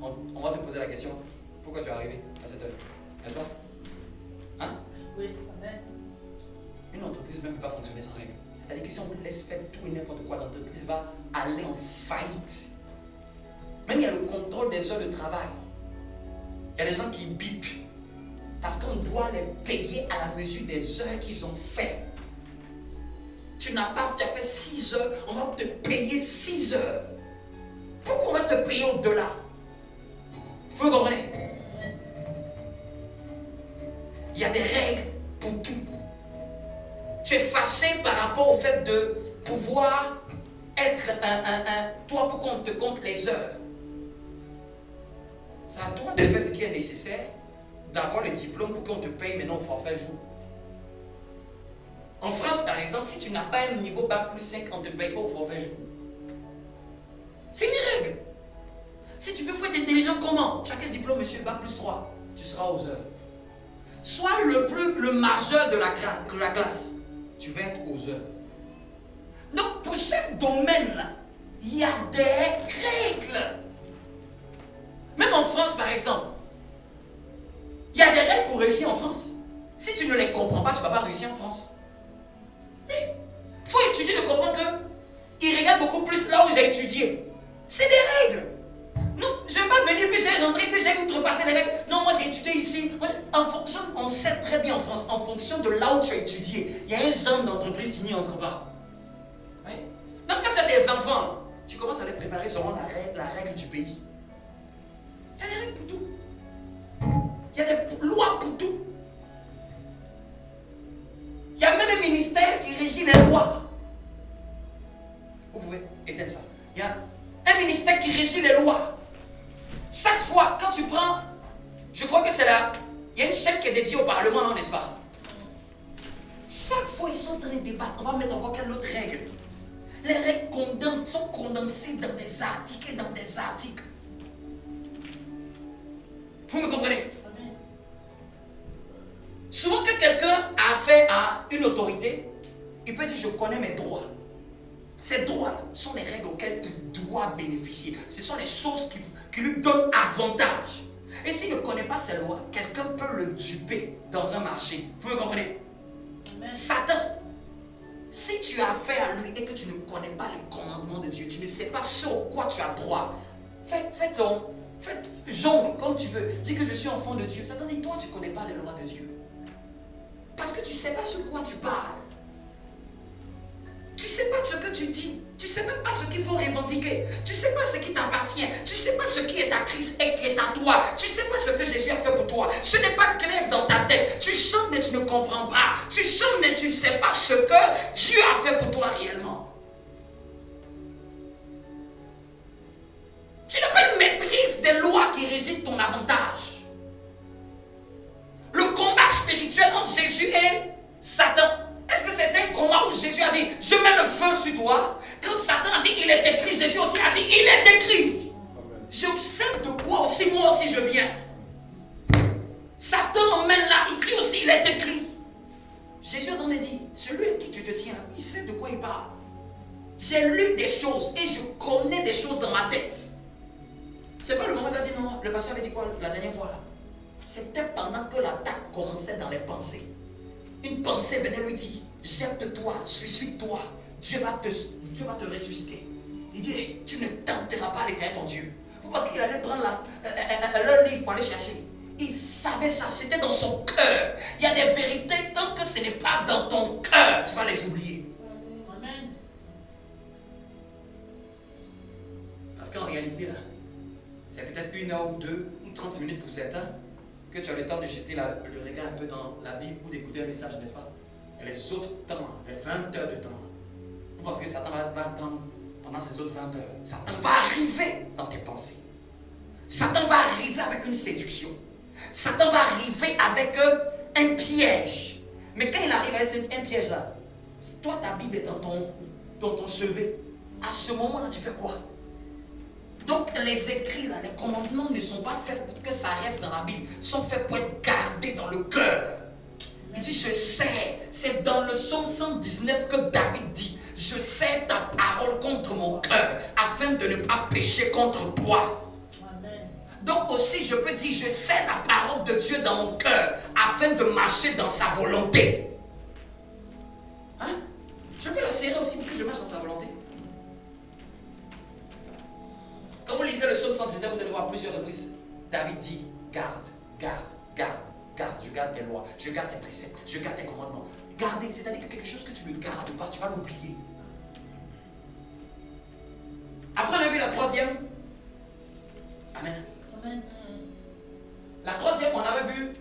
on va te poser la question, pourquoi tu es arrivé à cette heure? N'est-ce pas? Hein? Oui, amen. Une entreprise ne peut pas fonctionner sans règle. C'est-à-dire que si on vous laisse faire tout et n'importe quoi, l'entreprise va aller en faillite. Même il y a le contrôle des heures de travail. Il y a des gens qui bipent parce qu'on doit les payer à la mesure des heures qu'ils ont fait. Tu n'as pas fait 6 heures, on va te payer 6 heures. Pourquoi on va te payer au-delà? Vous comprenez? Il y a des règles pour tout. Tu es fâché par rapport au fait de pouvoir être toi, pour qu'on te compte les heures. C'est à toi de faire ce qui est nécessaire, d'avoir le diplôme pour qu'on te paye maintenant au forfait jour. En France, par exemple, si tu n'as pas un niveau bac plus 5, on ne te paye pas au forfait jour. C'est une règle. Si tu veux être intelligent, comment? Tu as quel diplôme, monsieur? Bac plus 3. Tu seras aux heures. Sois le majeur de la classe. Tu vas être aux heures. Donc, pour ce domaine-là, il y a des règles. Même en France, par exemple, il y a des règles pour réussir en France. Si tu ne les comprends pas, tu ne vas pas réussir en France. Il faut étudier de comprendre qu'il regarde beaucoup plus là où j'ai étudié. C'est des règles. Non, je ne vais pas venir, puis j'ai rentré, puis j'ai outrepassé les règles. Non, moi j'ai étudié ici. En fonction, on sait très bien en France, en fonction de là où tu as étudié, il y a un genre d'entreprise qui n'y entre pas. Oui. Donc quand tu as des enfants, tu commences à les préparer selon la règle du pays. Il y a des règles pour tout. Il y a des lois pour tout. Il y a même un ministère qui régit les lois. Vous pouvez éteindre ça. Il y a un ministère qui régit les lois. Chaque fois, quand tu prends, je crois que c'est là, il y a une chaîne qui est dédiée au Parlement, non, n'est-ce pas? Chaque fois, ils sont en train de débattre. On va mettre encore quelle autre règle? Les règles sont condensées dans des articles et dans des articles. Vous me comprenez? Souvent que quelqu'un a affaire à une autorité, il peut dire je connais mes droits. Ces droits sont les règles auxquelles il doit bénéficier. Ce sont les choses qui lui donnent avantage. Et s'il ne connaît pas ces lois, quelqu'un peut le duper dans un marché. Vous me comprenez? Amen. Satan, si tu as affaire à lui et que tu ne connais pas les commandements de Dieu, tu ne sais pas sur quoi tu as droit, fais jongle comme tu veux. Dis que je suis enfant de Dieu. Satan dit, toi tu ne connais pas les lois de Dieu. Parce que tu ne sais pas sur quoi tu parles. Tu ne sais pas ce que tu dis. Tu ne sais même pas ce qu'il faut revendiquer. Tu ne sais pas ce qui t'appartient. Tu ne sais pas ce qui est à Christ et qui est à toi. Tu ne sais pas ce que Jésus a fait pour toi. Ce n'est pas clair dans ta tête. Tu chantes mais tu ne comprends pas. Tu chantes mais tu ne sais pas ce que Dieu a fait pour toi réellement. Tu n'as pas une maîtrise des lois qui régissent ton avantage. Le combat spirituel entre Jésus et Satan. Est-ce que c'était un combat où Jésus a dit, je mets le feu sur toi? Quand Satan a dit, il est écrit, Jésus aussi a dit, il est écrit. Je sais de quoi aussi, moi aussi je viens. Satan emmène là Il est écrit. Jésus en a dit, celui à qui tu te tiens, il sait de quoi il parle. J'ai lu des choses et je connais des choses dans ma tête. C'est pas le moment où il a dit non, le pasteur avait dit quoi la dernière fois là? C'était pendant que l'attaque commençait dans les pensées. Une pensée venait lui dire, jette-toi, suicide-toi, Dieu va te ressusciter. Il dit, hey, tu ne tenteras pas l'éternel ton Dieu. Parce qu'il allait prendre leur livre pour aller chercher. Il savait ça, c'était dans son cœur. Il y a des vérités, tant que ce n'est pas dans ton cœur, tu vas les oublier. Amen. Parce qu'en réalité, là, c'est peut-être 1 heure ou 2 ou 30 minutes pour certains que tu as le temps de jeter le regard un peu dans la Bible ou d'écouter un message, n'est-ce pas? Et les autres temps, les 20 heures de temps, parce que Satan va attendre pendant ces autres 20 heures. Satan va arriver dans tes pensées. Satan va arriver avec une séduction. Satan va arriver avec un piège. Mais quand il arrive avec un piège là, toi ta Bible est dans ton chevet. À ce moment-là, tu fais quoi? Donc les écrits là, les commandements ne sont pas faits pour que ça reste dans la Bible. Ils sont faits pour être gardés dans le cœur. Il dit, je sais. C'est dans le psaume 119 que David dit, je sais ta parole contre mon cœur, afin de ne pas pécher contre toi. Donc aussi je peux dire, je sais la parole de Dieu dans mon cœur, afin de marcher dans sa volonté. Hein? Je peux la serrer aussi pour que je marche dans sa volonté. Quand vous lisez le psaume 119, vous allez voir plusieurs reprises. David dit, garde, garde, garde, garde, je garde tes lois, je garde tes préceptes, je garde tes commandements. Garder, c'est-à-dire que quelque chose que tu ne gardes pas, tu vas l'oublier. Après, on a vu la troisième. Amen. Amen. La troisième, on avait vu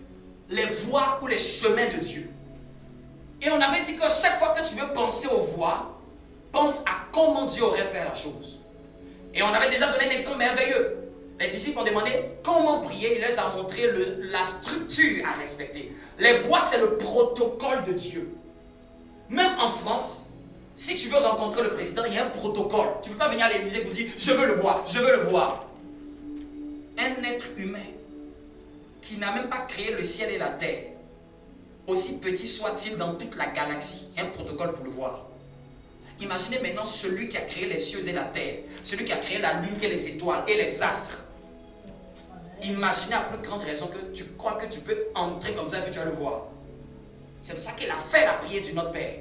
les voies ou les chemins de Dieu. Et on avait dit que chaque fois que tu veux penser aux voies, pense à comment Dieu aurait fait la chose. Et on avait déjà donné un exemple merveilleux. Les disciples ont demandé comment prier. Il les a montré la structure à respecter. Les voies, c'est le protocole de Dieu. Même en France, si tu veux rencontrer le président, il y a un protocole. Tu ne peux pas venir à l'Élysée et vous dire, je veux le voir, je veux le voir. Un être humain qui n'a même pas créé le ciel et la terre, aussi petit soit-il dans toute la galaxie, il y a un protocole pour le voir. Imaginez maintenant celui qui a créé les cieux et la terre, celui qui a créé la lune et les étoiles et les astres. Imaginez à plus grande raison que tu crois que tu peux entrer comme ça et que tu vas le voir. C'est pour ça qu'il a fait la prière du Notre Père.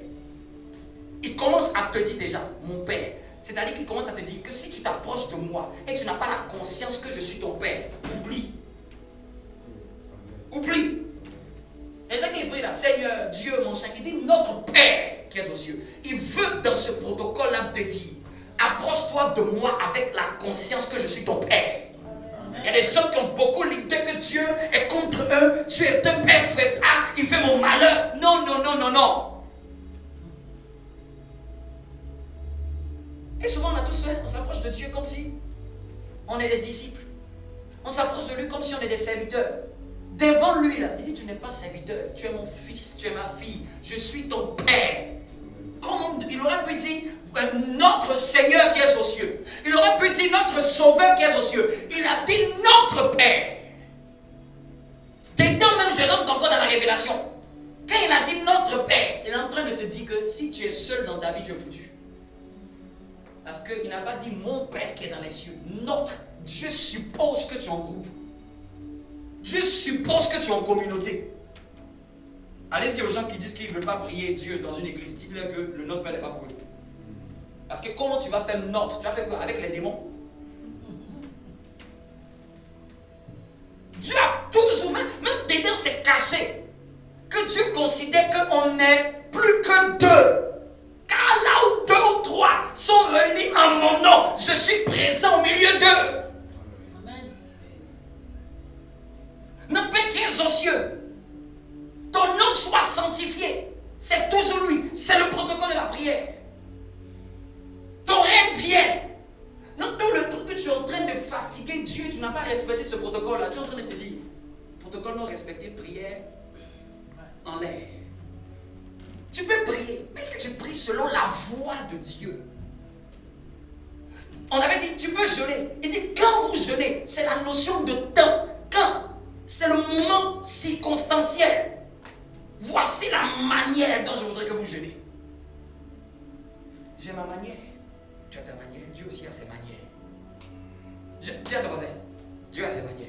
Il commence à te dire déjà, mon Père. C'est-à-dire qu'il commence à te dire que si tu t'approches de moi et que tu n'as pas la conscience que je suis ton Père, oublie. Oublie. Et ça qu'il prie là, Seigneur, Dieu, mon chien, il dit notre Père qui est aux cieux. Il veut dans ce protocole-là te dire, approche-toi de moi avec la conscience que je suis ton Père. Il y a des gens qui ont beaucoup l'idée que Dieu est contre eux. Tu es un père frétard, il fait mon malheur. Non, non, non, non, non. Et souvent on a tous fait, on s'approche de Dieu comme si on est des disciples. On s'approche de lui comme si on est des serviteurs. Devant lui là, il dit tu n'es pas serviteur, tu es mon fils, tu es ma fille, je suis ton père. Comme il aurait pu dire notre Seigneur qui est aux cieux. Il aurait pu dire notre Sauveur qui est aux cieux. Il a dit notre Père. Dedans même je rentre encore dans la révélation. Quand il a dit notre Père, il est en train de te dire que si tu es seul dans ta vie, tu es foutu. Parce qu'il n'a pas dit mon Père qui est dans les cieux. Notre Dieu suppose que tu es en groupe. Dieu suppose que tu es en communauté. Allez-y aux gens qui disent qu'ils ne veulent pas prier Dieu dans une église. Dites-leur que le Notre Père n'est pas pour eux. Parce que comment tu vas faire notre? Tu vas faire quoi avec les démons? Dieu a toujours, même dedans c'est caché, que Dieu considère qu'on n'est plus que deux. Car là où deux ou trois sont réunis en mon nom, je suis présent au milieu d'eux. Amen. Notre Père qui est aux cieux, ton nom soit sanctifié. C'est toujours lui. C'est le protocole de la prière. Ton règne vient. Donc le truc que tu es en train de fatiguer Dieu, tu n'as pas respecté ce protocole-là. Tu es en train de te dire, protocole non respecté, prière en l'air. Tu peux prier, mais est-ce que tu pries selon la voix de Dieu? On avait dit, tu peux jeûner. Il dit, quand vous jeûnez, c'est la notion de temps. Quand? C'est le moment circonstanciel. voici la manière dont je voudrais que vous jeûnez. J'ai ma manière. Tu as ta manière. Dieu aussi a ses manières. Dis à ton voisin, Dieu a ses manières.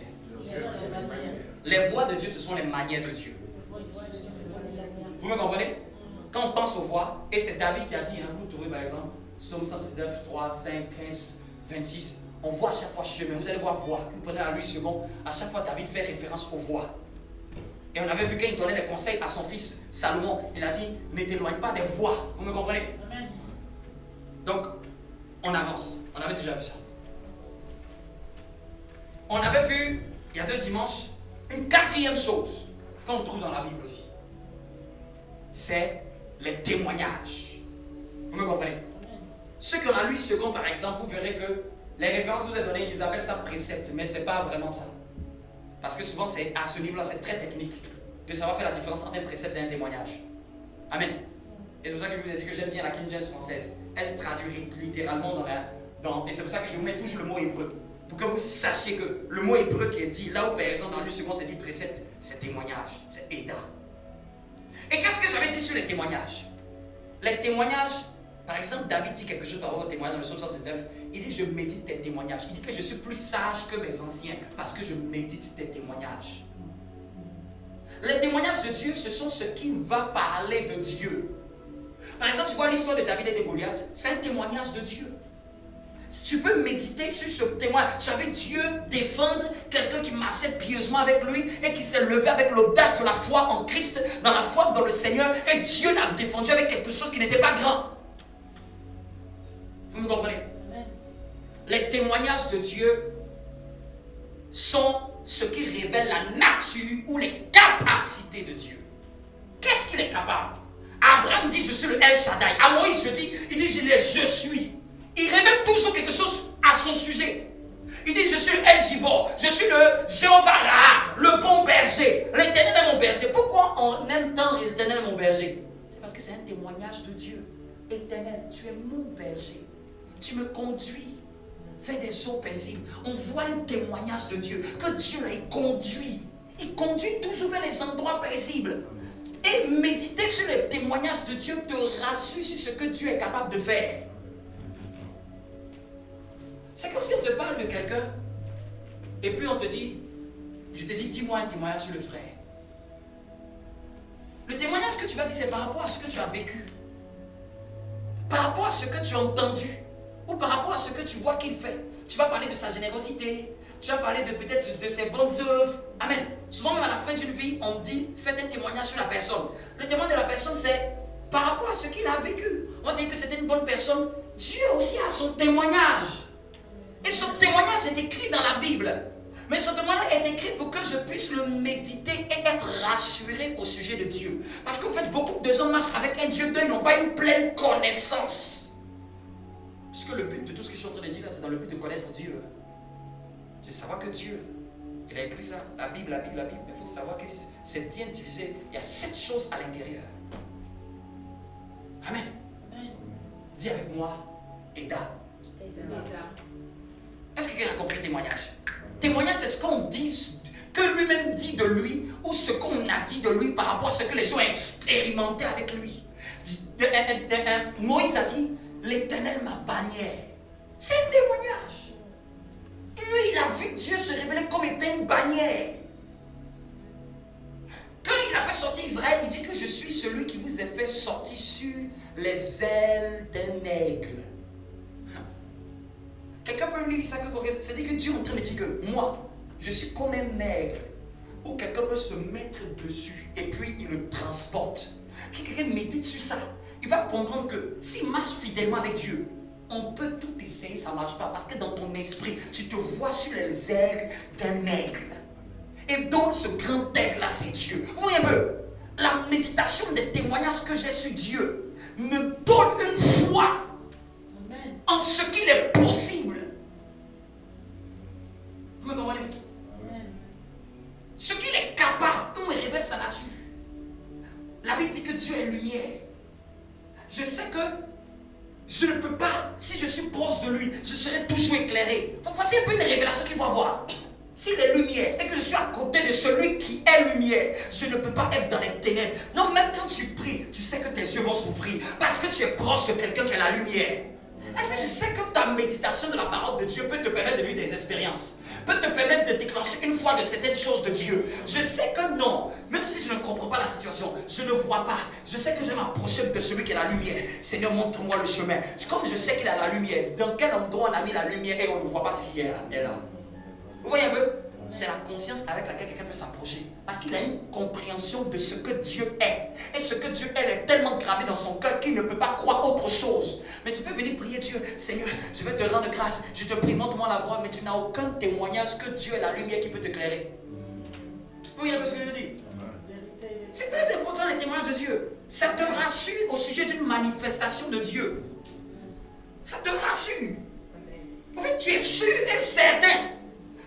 Les voies de Dieu, ce sont les manières de Dieu. Vous me comprenez? Quand on pense aux voies, et c'est David qui a dit, vous trouvez par exemple, Psaume 119, 3, 5, 15, 26, on voit à chaque fois chemin. Vous allez voir voie. Vous prenez la Louis II, à chaque fois David fait référence aux voies. Et on avait vu qu'il donnait des conseils à son fils Salomon. Il a dit, ne t'éloigne pas des voies. Vous me comprenez? Amen. Donc, on avance. On avait déjà vu ça. On avait vu, il y a 2 dimanches, une 4e chose qu'on trouve dans la Bible aussi. C'est les témoignages. Vous me comprenez? Ceux qui ont la Louis II, par exemple, vous verrez que les références que je vous ai données, ils appellent ça précepte, mais ce n'est pas vraiment ça. Parce que souvent, c'est à ce niveau-là, c'est très technique de savoir faire la différence entre un précepte et un témoignage. Amen. Et c'est pour ça que je vous ai dit que j'aime bien la King James française. Elle traduit littéralement et c'est pour ça que je vous mets toujours le mot hébreu. Pour que vous sachiez que le mot hébreu qui est dit, là où par exemple dans le second c'est dit précepte, c'est témoignage, c'est Eda. Et qu'est-ce que j'avais dit sur les témoignages? Les témoignages, par exemple, David dit quelque chose par rapport au témoignage dans le psaume 119. Il dit, je médite tes témoignages. Il dit que je suis plus sage que mes anciens parce que je médite tes témoignages. Les témoignages de Dieu, ce sont ce qui va parler de Dieu. Par exemple, tu vois l'histoire de David et de Goliath, c'est un témoignage de Dieu. Si tu peux méditer sur ce témoignage, tu as vu Dieu défendre quelqu'un qui marchait pieusement avec lui et qui s'est levé avec l'audace de la foi en Christ, dans la foi dans le Seigneur, et Dieu l'a défendu avec quelque chose qui n'était pas grand. Vous me comprenez? Amen. Les témoignages de Dieu sont ce qui révèle la nature ou les capacités de Dieu. Qu'est-ce qu'il est capable? Abraham dit, je suis le El Shaddai. À Moïse, il dit, je suis. Il révèle toujours quelque chose à son sujet. Il dit, je suis le El Gibor, je suis le Jéhovah Raha, le bon berger. L'Éternel est mon berger. Pourquoi on aime tant l'Éternel est mon berger? C'est parce que c'est un témoignage de Dieu. Éternel, tu es mon berger. Tu me conduis vers des eaux paisibles. On voit un témoignage de Dieu, que Dieu l'a conduit. Il conduit toujours vers les endroits paisibles. Et méditer sur les témoignages de Dieu te rassure sur ce que Dieu est capable de faire. C'est comme si on te parle de quelqu'un et puis on te dit, je te dis, dis-moi un témoignage sur le frère. Le témoignage que tu vas dire, c'est par rapport à ce que tu as vécu, par rapport à ce que tu as entendu, ou par rapport à ce que tu vois qu'il fait. Tu vas parler de sa générosité, tu vas parler de peut-être de ses bonnes œuvres. Amen. Souvent même à la fin d'une vie, on dit, faites un témoignage sur la personne. Le témoignage de la personne, c'est par rapport à ce qu'il a vécu. On dit que c'était une bonne personne. Dieu aussi a son témoignage. Et son témoignage est écrit dans la Bible. Mais son témoignage est écrit pour que je puisse le méditer et être rassuré au sujet de Dieu. Parce qu'en fait, beaucoup de gens marchent avec un Dieu dont ils n'ont pas une pleine connaissance. Parce que le but de tout ce que je suis en train de dire là, c'est dans le but de connaître Dieu. De savoir que Dieu, il a écrit ça, la Bible, mais il faut savoir que c'est bien divisé. Il y a 7 choses à l'intérieur. Amen. Dis avec moi, Eda. Est-ce que quelqu'un a compris le témoignage? Témoignage, c'est ce qu'on dit, que lui-même dit de lui, ou ce qu'on a dit de lui par rapport à ce que les gens ont expérimenté avec lui. Moïse a dit, l'Éternel ma bannière. C'est un témoignage. Lui, il a vu Dieu se révéler comme étant une bannière. Quand il a fait sortir Israël, il dit que je suis celui qui vous a fait sortir sur les ailes d'un aigle. Quelqu'un peut lire ça, c'est-à-dire que Dieu est en train de dire que moi, je suis comme un aigle, où quelqu'un peut se mettre dessus et puis il le transporte. Quelqu'un médite sur ça, il va comprendre que s'il marche fidèlement avec Dieu, on peut tout essayer, ça ne marche pas, parce que dans ton esprit, tu te vois sur les ailes d'un aigle. Et donc ce grand aigle-là, c'est Dieu. Vous voyez un peu, la méditation des témoignages que j'ai sur Dieu me donne une foi en ce qu'il est possible. Vous me comprenez? Amen. Ce qu'il est capable, on me révèle sa nature. La Bible dit que Dieu est lumière. Je sais que je ne peux pas, si je suis proche de lui, je serai toujours éclairé. Voici un peu une révélation qu'il faut avoir. S'il est lumière et que je suis à côté de celui qui est lumière, je ne peux pas être dans les ténèbres. Non, même quand tu pries, tu sais que tes yeux vont s'ouvrir parce que tu es proche de quelqu'un qui a la lumière. Est-ce que tu sais que ta méditation de la parole de Dieu peut te permettre de vivre des expériences, peut te permettre de déclencher une foi de certaines choses de Dieu? Je sais que non, même si je ne comprends pas la situation, je ne vois pas. Je sais que je vais m'approcher de celui qui a la lumière. Seigneur, montre-moi le chemin. Comme je sais qu'il a la lumière, dans quel endroit on a mis la lumière et on ne voit pas ce qui est là? Vous voyez un peu? C'est la conscience avec laquelle quelqu'un peut s'approcher. Parce qu'il a une compréhension de ce que Dieu est. Et ce que Dieu est tellement gravé dans son cœur qu'il ne peut pas croire autre chose. Mais tu peux venir prier Dieu. Seigneur, je vais te rendre grâce. Je te prie, montre-moi la voie. Mais tu n'as aucun témoignage que Dieu est la lumière qui peut t'éclairer. Vous voyez un peu ce que je dis? C'est très important les témoignages de Dieu. Ça te rassure au sujet d'une manifestation de Dieu. Ça te rassure. En fait, tu es sûr et certain.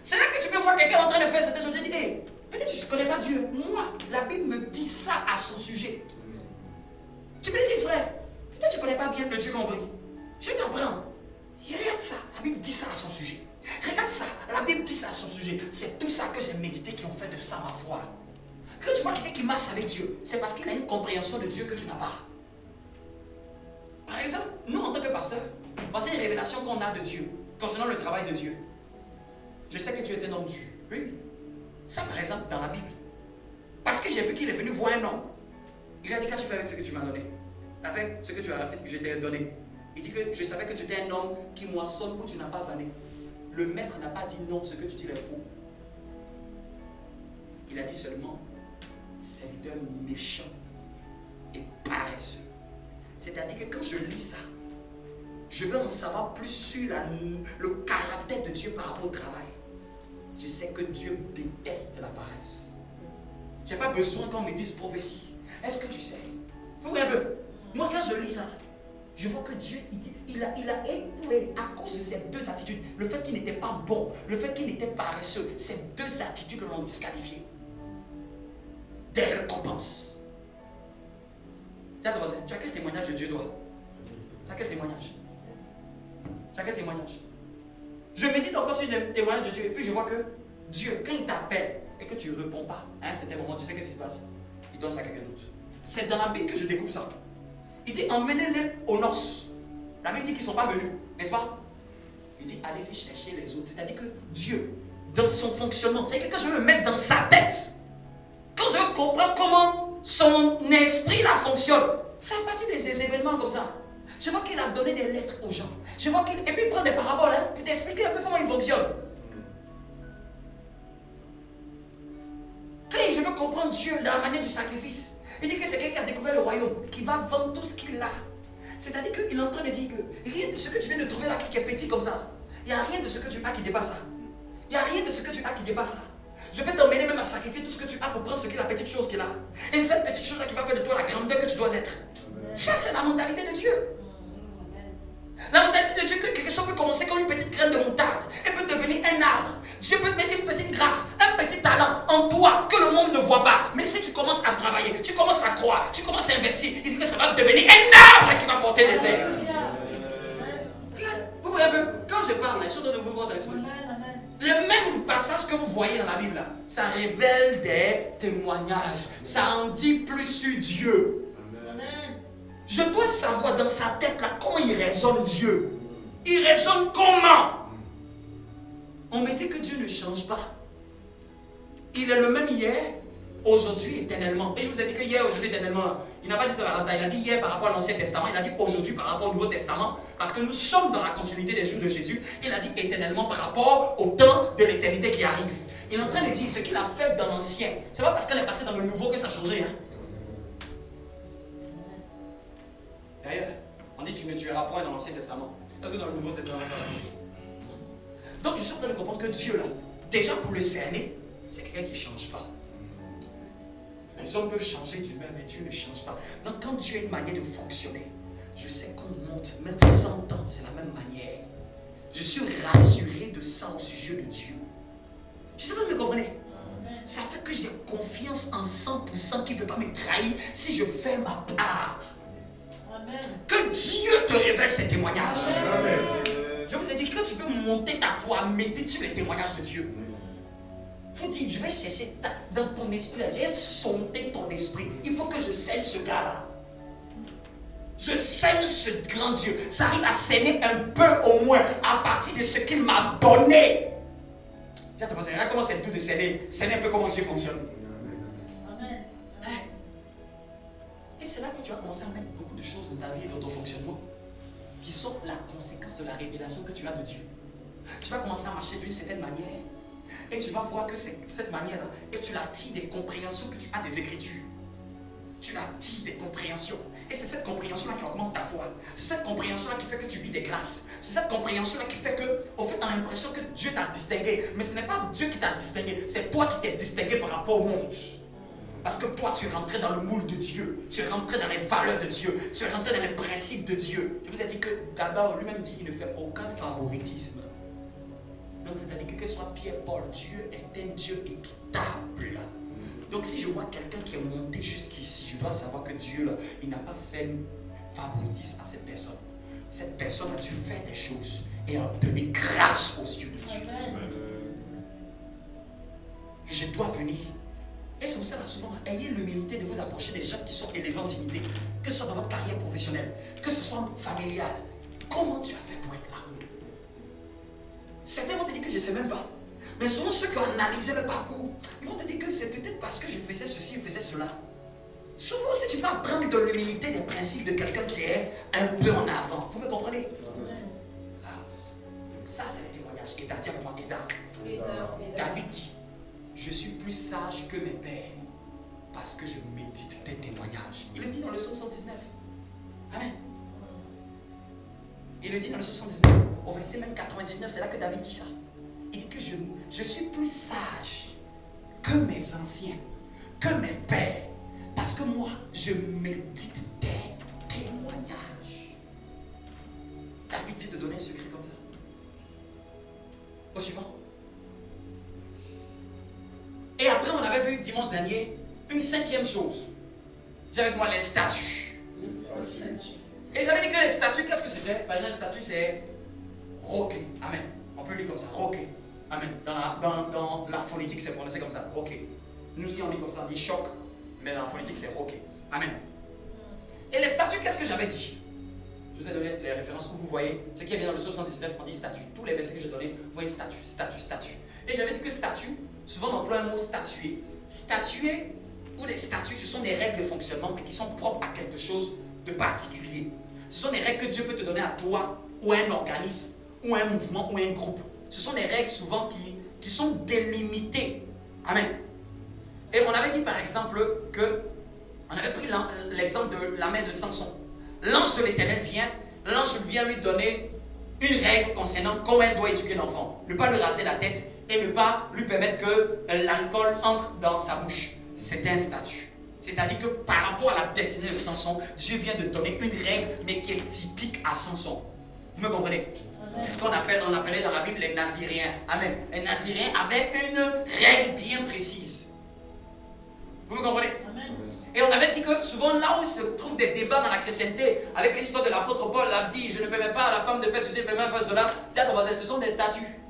C'est là que tu peux voir quelqu'un en train de faire certaines choses. Tu dis, hey, peut-être que tu ne connais pas Dieu. Moi, la Bible me dit ça à son sujet. Tu me dis, frère, peut-être que tu ne connais pas bien le Dieu qu'on prie. Je vais t'apprendre. Regarde ça, la Bible dit ça à son sujet. Regarde ça, la Bible dit ça à son sujet. C'est tout ça que j'ai médité qui ont fait de ça ma foi. Quand tu vois quelqu'un qui marche avec Dieu, c'est parce qu'il a une compréhension de Dieu que tu n'as pas. Par exemple, nous en tant que pasteurs, voici une révélation qu'on a de Dieu concernant le travail de Dieu. Je sais que tu es un homme Dieu. Oui. Ça, par exemple, dans la Bible. Parce que j'ai vu qu'il est venu voir un homme. Il a dit, qu'est-ce que tu fais avec ce que tu m'as donné? Avec ce que je t'ai donné. Il dit que je savais que tu étais un homme qui moissonne où tu n'as pas vanné. Le maître n'a pas dit non, ce que tu dis est faux. Il a dit seulement, serviteur méchant et paresseux. C'est-à-dire que quand je lis ça, je veux en savoir plus sur le caractère de Dieu par rapport au travail. Je sais que Dieu déteste la paresse. Je n'ai pas besoin qu'on me dise prophétie. Est-ce que tu sais? Vous voyez un peu? Moi, quand je lis ça, je vois que Dieu, il a éprouvé à cause de ces deux attitudes. Le fait qu'il n'était pas bon, le fait qu'il était paresseux, ces deux attitudes l'ont disqualifié. Des récompenses. Tiens, ton voisin, tu as quel témoignage de Dieu, toi? Tu as quel témoignage? Tu as quel témoignage? Je médite encore sur les témoignages de Dieu et puis je vois que Dieu, quand il t'appelle et que tu ne réponds pas, à un certain moment, tu sais qu'est-ce qui se passe? Il donne ça à quelqu'un d'autre. C'est dans la Bible que je découvre ça. Il dit, emmenez-les aux noces. La Bible dit qu'ils ne sont pas venus, n'est-ce pas? Il dit, allez-y chercher les autres. C'est-à-dire que Dieu, dans son fonctionnement, c'est-à-dire que quand je veux me mettre dans sa tête, quand je veux comprendre comment son esprit la fonctionne, ça fait partie de ces événements comme ça. Je vois qu'il a donné des lettres aux gens. Je vois qu'il... Et puis il prend des paraboles pour t'expliquer un peu comment il fonctionne. Quand je veux comprendre Dieu dans la manière du sacrifice, il dit que c'est quelqu'un qui a découvert le royaume, qui va vendre tout ce qu'il a. C'est-à-dire qu'il est en train de dire que rien de ce que tu viens de trouver là qui est petit comme ça. Il n'y a rien de ce que tu as qui dépasse ça. Il n'y a rien de ce que tu as qui dépasse ça. Je peux t'emmener même à sacrifier tout ce que tu as pour prendre ce qu'il a, la petite chose qu'il a. Et cette petite chose là qui va faire de toi la grandeur que tu dois être. Ça, c'est la mentalité de Dieu. La mentalité de Dieu, que quelque chose peut commencer comme une petite graine de moutarde et peut devenir un arbre. Dieu peut te mettre une petite grâce, un petit talent en toi que le monde ne voit pas. Mais si tu commences à travailler, tu commences à croire, tu commences à investir, il dit que ça va devenir un arbre qui va porter des ailes. Vous voyez un peu, quand je parle, les choses de vous votre esprit. Les mêmes passages que vous voyez dans la Bible, là, ça révèle des témoignages. Ça en dit plus sur Dieu. Je dois savoir dans sa tête là comment il raisonne Dieu. Il raisonne comment? On me dit que Dieu ne change pas. Il est le même hier, aujourd'hui, éternellement. Et je vous ai dit que hier, aujourd'hui, éternellement, il n'a pas dit ça par hasard. Il a dit hier par rapport à l'Ancien Testament, il a dit aujourd'hui par rapport au Nouveau Testament, parce que nous sommes dans la continuité des jours de Jésus. Il a dit éternellement par rapport au temps de l'éternité qui arrive. Il est en train de dire ce qu'il a fait dans l'Ancien. C'est pas parce qu'elle est passée dans le Nouveau que ça a changé. Hein? D'ailleurs, on dit tu ne tueras point dans l'Ancien Testament. Est-ce que dans le Nouveau Testament ça a changé? Donc je suis en train de comprendre que Dieu là, déjà pour le cerner, c'est quelqu'un qui ne change pas. Les hommes peuvent changer d'humeur, mais Dieu ne change pas. Donc quand Dieu a une manière de fonctionner, je sais qu'on monte, même 100 ans, c'est la même manière. Je suis rassuré de ça au sujet de Dieu. Je ne sais pas si vous me comprenez. Ça fait que j'ai confiance en 100% qu'il ne peut pas me trahir si je fais ma part. Amen. Que Dieu te révèle ses témoignages. Amen. Je vous ai dit, quand tu veux monter ta foi, médite sur les témoignages de Dieu. Il faut dire, je vais chercher dans ton esprit, j'ai sondé ton esprit. Il faut que je saigne ce gars-là. Je saigne ce grand Dieu. Ça arrive à saigner un peu au moins à partir de ce qu'il m'a donné. Regarde comment c'est tout de saigner. Saigner un peu comment Dieu fonctionne. Amen. Hein? Et c'est là que tu vas commencer à mettre beaucoup de choses dans ta vie et dans ton fonctionnement qui sont la conséquence de la révélation que tu as de Dieu. Tu vas commencer à marcher d'une certaine manière et tu vas voir que c'est cette manière-là et tu l'attires des compréhensions que tu as des Écritures. Tu l'attires des compréhensions. Et c'est cette compréhension-là qui augmente ta foi. C'est cette compréhension-là qui fait que tu vis des grâces. C'est cette compréhension-là qui fait que, au fait, tu as l'impression que Dieu t'a distingué. Mais ce n'est pas Dieu qui t'a distingué, c'est toi qui t'es distingué par rapport au monde. Parce que toi, tu es rentré dans le moule de Dieu. Tu es rentré dans les valeurs de Dieu. Tu es rentré dans les principes de Dieu. Je vous ai dit que d'abord, lui-même dit qu'il ne fait aucun favoritisme. Donc, c'est-à-dire que ce soit Pierre, Paul, Dieu est un Dieu équitable. Donc, si je vois quelqu'un qui est monté jusqu'ici, je dois savoir que Dieu, là, il n'a pas fait favoritisme à cette personne. Cette personne a dû faire des choses et a obtenu grâce aux yeux de Dieu. Et je dois venir. Et c'est pour ça, là, souvent, ayez l'humilité de vous approcher des gens qui sont élevés en dignité, que ce soit dans votre carrière professionnelle, que ce soit familiale. Comment tu as fait pour être là? Certains vont te dire que je ne sais même pas. Mais souvent, ceux qui ont analysé le parcours, ils vont te dire que c'est peut-être parce que je faisais ceci, je faisais cela. Souvent, si tu peux apprendre de l'humilité des principes de quelqu'un qui est un peu en avant, vous me comprenez? Ah, ça, c'est le témoignage. Et David avec moi, David dit, je suis plus sage que mes pères parce que je médite tes témoignages. Il le dit dans le psaume 119. Amen. Il le dit dans le psaume 119. Au verset même 99, c'est là que David dit ça. Il dit que je suis plus sage que mes anciens, que mes pères, parce que moi, je médite tes témoignages. David vient de donner un secret comme ça. Au suivant. Et après, on avait vu dimanche dernier une cinquième chose. J'ai avec moi les statuts. Et j'avais dit que les statuts, qu'est-ce que c'était? Par exemple, le statut, c'est roquer. Amen. On peut lire comme ça, roquer. Amen. Dans la phonétique, c'est prononcé comme ça, roquer. Nous aussi, on dit comme ça, on dit choc. Mais dans la phonétique, c'est roquer. Amen. Et les statuts, qu'est-ce que j'avais dit? Je vous ai donné les références où vous voyez. Ce qui est bien dans le 79, on dit statut. Tous les versets que j'ai donnés, vous voyez statut, statut, statut. Et j'avais dit que statut, souvent on emploie un mot statuer. Statuer ou des statuts, ce sont des règles de fonctionnement, mais qui sont propres à quelque chose de particulier. Ce sont des règles que Dieu peut te donner à toi, ou à un organisme, ou à un mouvement, ou à un groupe. Ce sont des règles souvent qui sont délimitées. Amen. Et on avait dit par exemple que, on avait pris l'exemple de la main de Samson. L'ange de l'Éternel vient, l'ange vient lui donner une règle concernant comment elle doit éduquer l'enfant. Ne pas lui raser la tête et ne pas lui permettre que l'alcool entre dans sa bouche. C'est un statut. C'est-à-dire que par rapport à la destinée de Samson, Dieu vient de donner une règle, mais qui est typique à Samson. Vous me comprenez? C'est ce qu'on appelait dans la Bible les Naziréens. Amen. Les Naziréens avaient une règle bien précise. Vous me comprenez? Amen. Et on avait dit que souvent là où se trouvent des débats dans la chrétienté, avec l'histoire de l'apôtre Paul, il a dit, je ne permets pas à la femme de faire ceci, je ne permets pas de faire cela. Tiens, ce sont des statuts.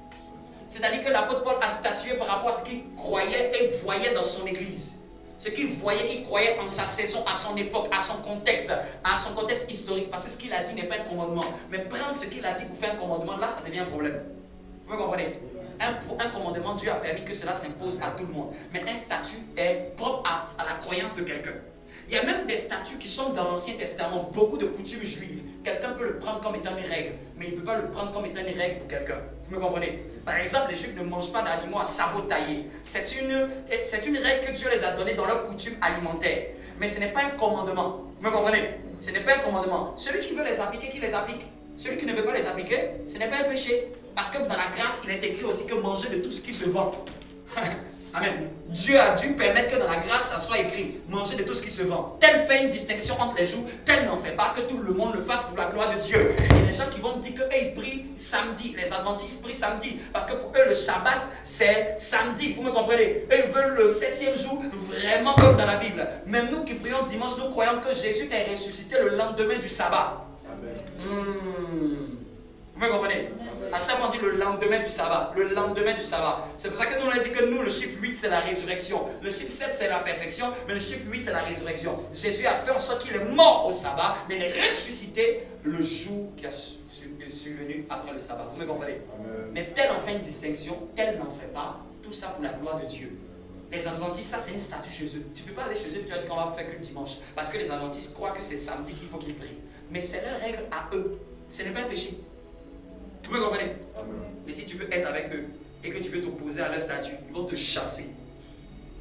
C'est-à-dire que l'apôtre Paul a statué par rapport à ce qu'il croyait et voyait dans son église. Ce qu'il voyait, qu'il croyait en sa saison, à son époque, à son contexte historique. Parce que ce qu'il a dit n'est pas un commandement. Mais prendre ce qu'il a dit pour faire un commandement, là, ça devient un problème. Vous me comprenez? Un commandement, Dieu a permis que cela s'impose à tout le monde. Mais un statut est propre à la croyance de quelqu'un. Il y a même des statuts qui sont dans l'Ancien Testament, beaucoup de coutumes juives. Quelqu'un peut le prendre comme étant une règle, mais il ne peut pas le prendre comme étant une règle pour quelqu'un. Vous me comprenez? Par exemple, les Juifs ne mangent pas d'animaux à sabots taillés. C'est une règle que Dieu les a donnée dans leur coutume alimentaire. Mais ce n'est pas un commandement. Vous me comprenez? Ce n'est pas un commandement. Celui qui veut les appliquer, qui les applique. Celui qui ne veut pas les appliquer, ce n'est pas un péché. Parce que dans la grâce, il est écrit aussi que manger de tout ce qui se vend. Amen. Dieu a dû permettre que dans la grâce, ça soit écrit, manger de tout ce qui se vend. Tel fait une distinction entre les jours, tel n'en fait pas, que tout le monde le fasse pour la gloire de Dieu. Il y a des gens qui vont dire qu'ils prient samedi, les adventistes prient samedi, parce que pour eux le Shabbat c'est samedi, vous me comprenez? Eux ils veulent le 7e jour, vraiment comme dans la Bible. Même nous qui prions dimanche, nous croyons que Jésus est ressuscité le lendemain du sabbat. Amen. Vous me comprenez? À chaque fois on dit le lendemain du sabbat. Le lendemain du sabbat. C'est pour ça que nous on a dit que nous, le chiffre 8 c'est la résurrection. Le chiffre 7 c'est la perfection. Mais le chiffre 8 c'est la résurrection. Jésus a fait en sorte qu'il est mort au sabbat, mais il est ressuscité le jour qui a survenu après le sabbat. Vous me comprenez? Amen. Mais tel en fait une distinction, tel n'en fait pas. Tout ça pour la gloire de Dieu. Les adventistes, ça c'est une statue chez eux. Tu ne peux pas aller chez eux et tu vas dire qu'on va faire que le dimanche. Parce que les adventistes croient que c'est samedi qu'il faut qu'ils prient. Mais c'est leur règle à eux. Ce n'est pas un péché. Vous me comprenez? Amen. Mais si tu veux être avec eux et que tu veux t'opposer à leur statut, ils vont te chasser.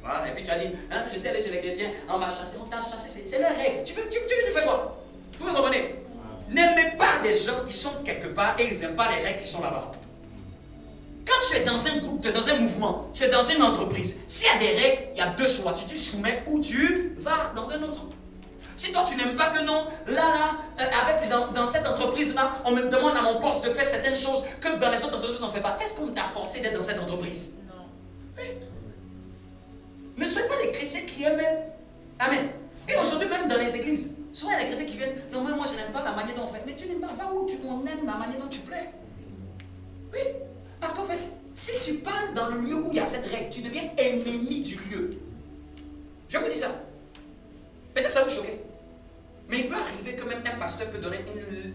Voilà. Et puis tu as dit, hein, je sais aller chez les chrétiens, on m'a chassé, on t'a chassé, c'est leur règle. Tu veux faire quoi? Vous me comprenez? N'aimez pas des gens qui sont quelque part et ils n'aiment pas les règles qui sont là-bas. Quand tu es dans un groupe, tu es dans un mouvement, tu es dans une entreprise, s'il y a des règles, il y a deux choix. Tu te soumets ou tu vas dans un autre. Si toi tu n'aimes pas que non, dans cette entreprise-là, on me demande à mon poste de faire certaines choses que dans les autres entreprises on ne fait pas. Est-ce qu'on t'a forcé d'être dans cette entreprise? Non. Oui. Ne soyez pas des chrétiens qui aiment. Amen. Et aujourd'hui même dans les églises, souvent il y a des chrétiens qui viennent, non mais moi je n'aime pas la manière dont on fait. Mais tu n'aimes pas, va où on aime la manière dont tu plais. Oui. Parce qu'en fait, si tu parles dans le lieu où il y a cette règle, tu deviens ennemi du lieu. Je vous dis ça. Peut-être ça vous choque. Mais il peut arriver que même un pasteur peut donner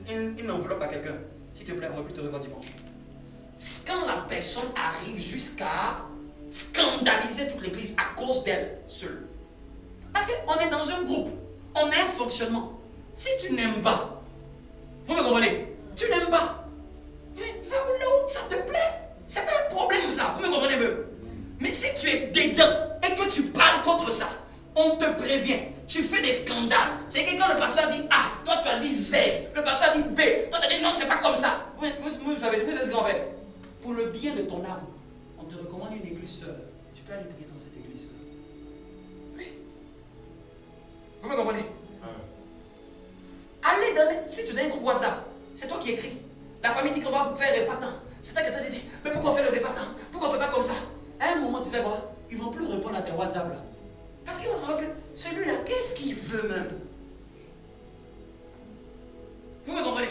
une enveloppe à quelqu'un. S'il te plaît, on va plus te revoir dimanche. Quand la personne arrive jusqu'à scandaliser toute l'église à cause d'elle seule. Parce qu'on est dans un groupe. On a un fonctionnement. Si tu n'aimes pas, vous me comprenez? Tu n'aimes pas. Va là où ça te plaît. C'est pas un problème ça. Vous me comprenez peu? Mais si tu es dedans et que tu parles contre ça, on te prévient. Tu fais des scandales. C'est que quand le pasteur dit A, toi tu as dit Z. Le pasteur dit B. Toi tu as dit non, c'est pas comme ça. Vous savez, vous savez ce qu'on fait. Pour le bien de ton âme, on te recommande une église seule. Tu peux aller prier dans cette église seule. Oui. Vous me comprenez? Allez dans si tu donnes un groupe WhatsApp, c'est toi qui écris. La famille dit qu'on va faire répartant. C'est toi qui t'as dit, mais pourquoi on fait le répartant? Pourquoi on ne fait pas comme ça? À un moment, tu sais quoi? Ils ne vont plus répondre à tes WhatsApp là. Parce qu'ils vont savoir que celui-là, qu'est-ce qu'il veut même? Vous me comprenez?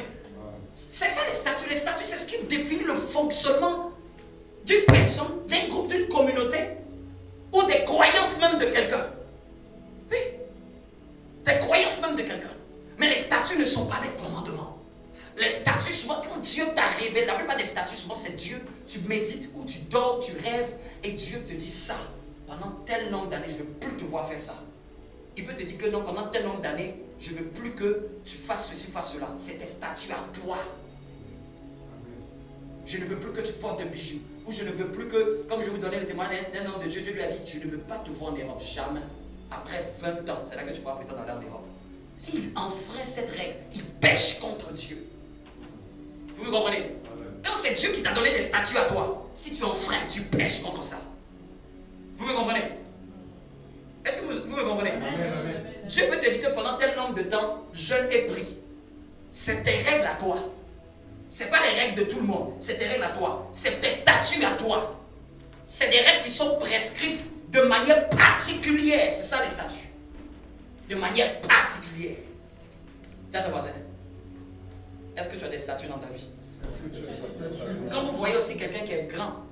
C'est ça les statuts. Les statuts, c'est ce qui définit le fonctionnement d'une personne, d'un groupe, d'une communauté ou des croyances même de quelqu'un. Oui. Des croyances même de quelqu'un. Mais les statuts ne sont pas des commandements. Les statuts, souvent, quand Dieu t'a révélé, la plupart des statuts, souvent, c'est Dieu. Tu médites ou tu dors, tu rêves, et Dieu te dit ça. Pendant tel nombre d'années, je ne veux plus te voir faire ça. Il peut te dire que non, pendant tel nombre d'années, je ne veux plus que tu fasses ceci, fasses cela. C'est des statuts à toi. Je ne veux plus que tu portes des bijoux. Ou je ne veux plus que, comme je vous donnais le témoignage d'un homme de Dieu, Dieu lui a dit, je ne veux pas te voir en Europe, jamais. Après 20 ans, c'est là que tu pourras prétendre aller en Europe. S'il enfreint cette règle, il pêche contre Dieu. Vous me comprenez? Quand c'est Dieu qui t'a donné des statuts à toi, si tu enfreins, tu pêches contre ça. Vous me comprenez? Est-ce que vous me comprenez? Amen. Dieu peut te dire que pendant tel nombre de temps, jeûne et prie. C'est tes règles à toi. Ce n'est pas les règles de tout le monde. C'est tes règles à toi. C'est tes statuts à toi. C'est des règles qui sont prescrites de manière particulière. C'est ça les statuts. De manière particulière. Dis à ton voisin. Est-ce que tu as des statuts dans ta vie? Quand vous voyez aussi quelqu'un qui est grand,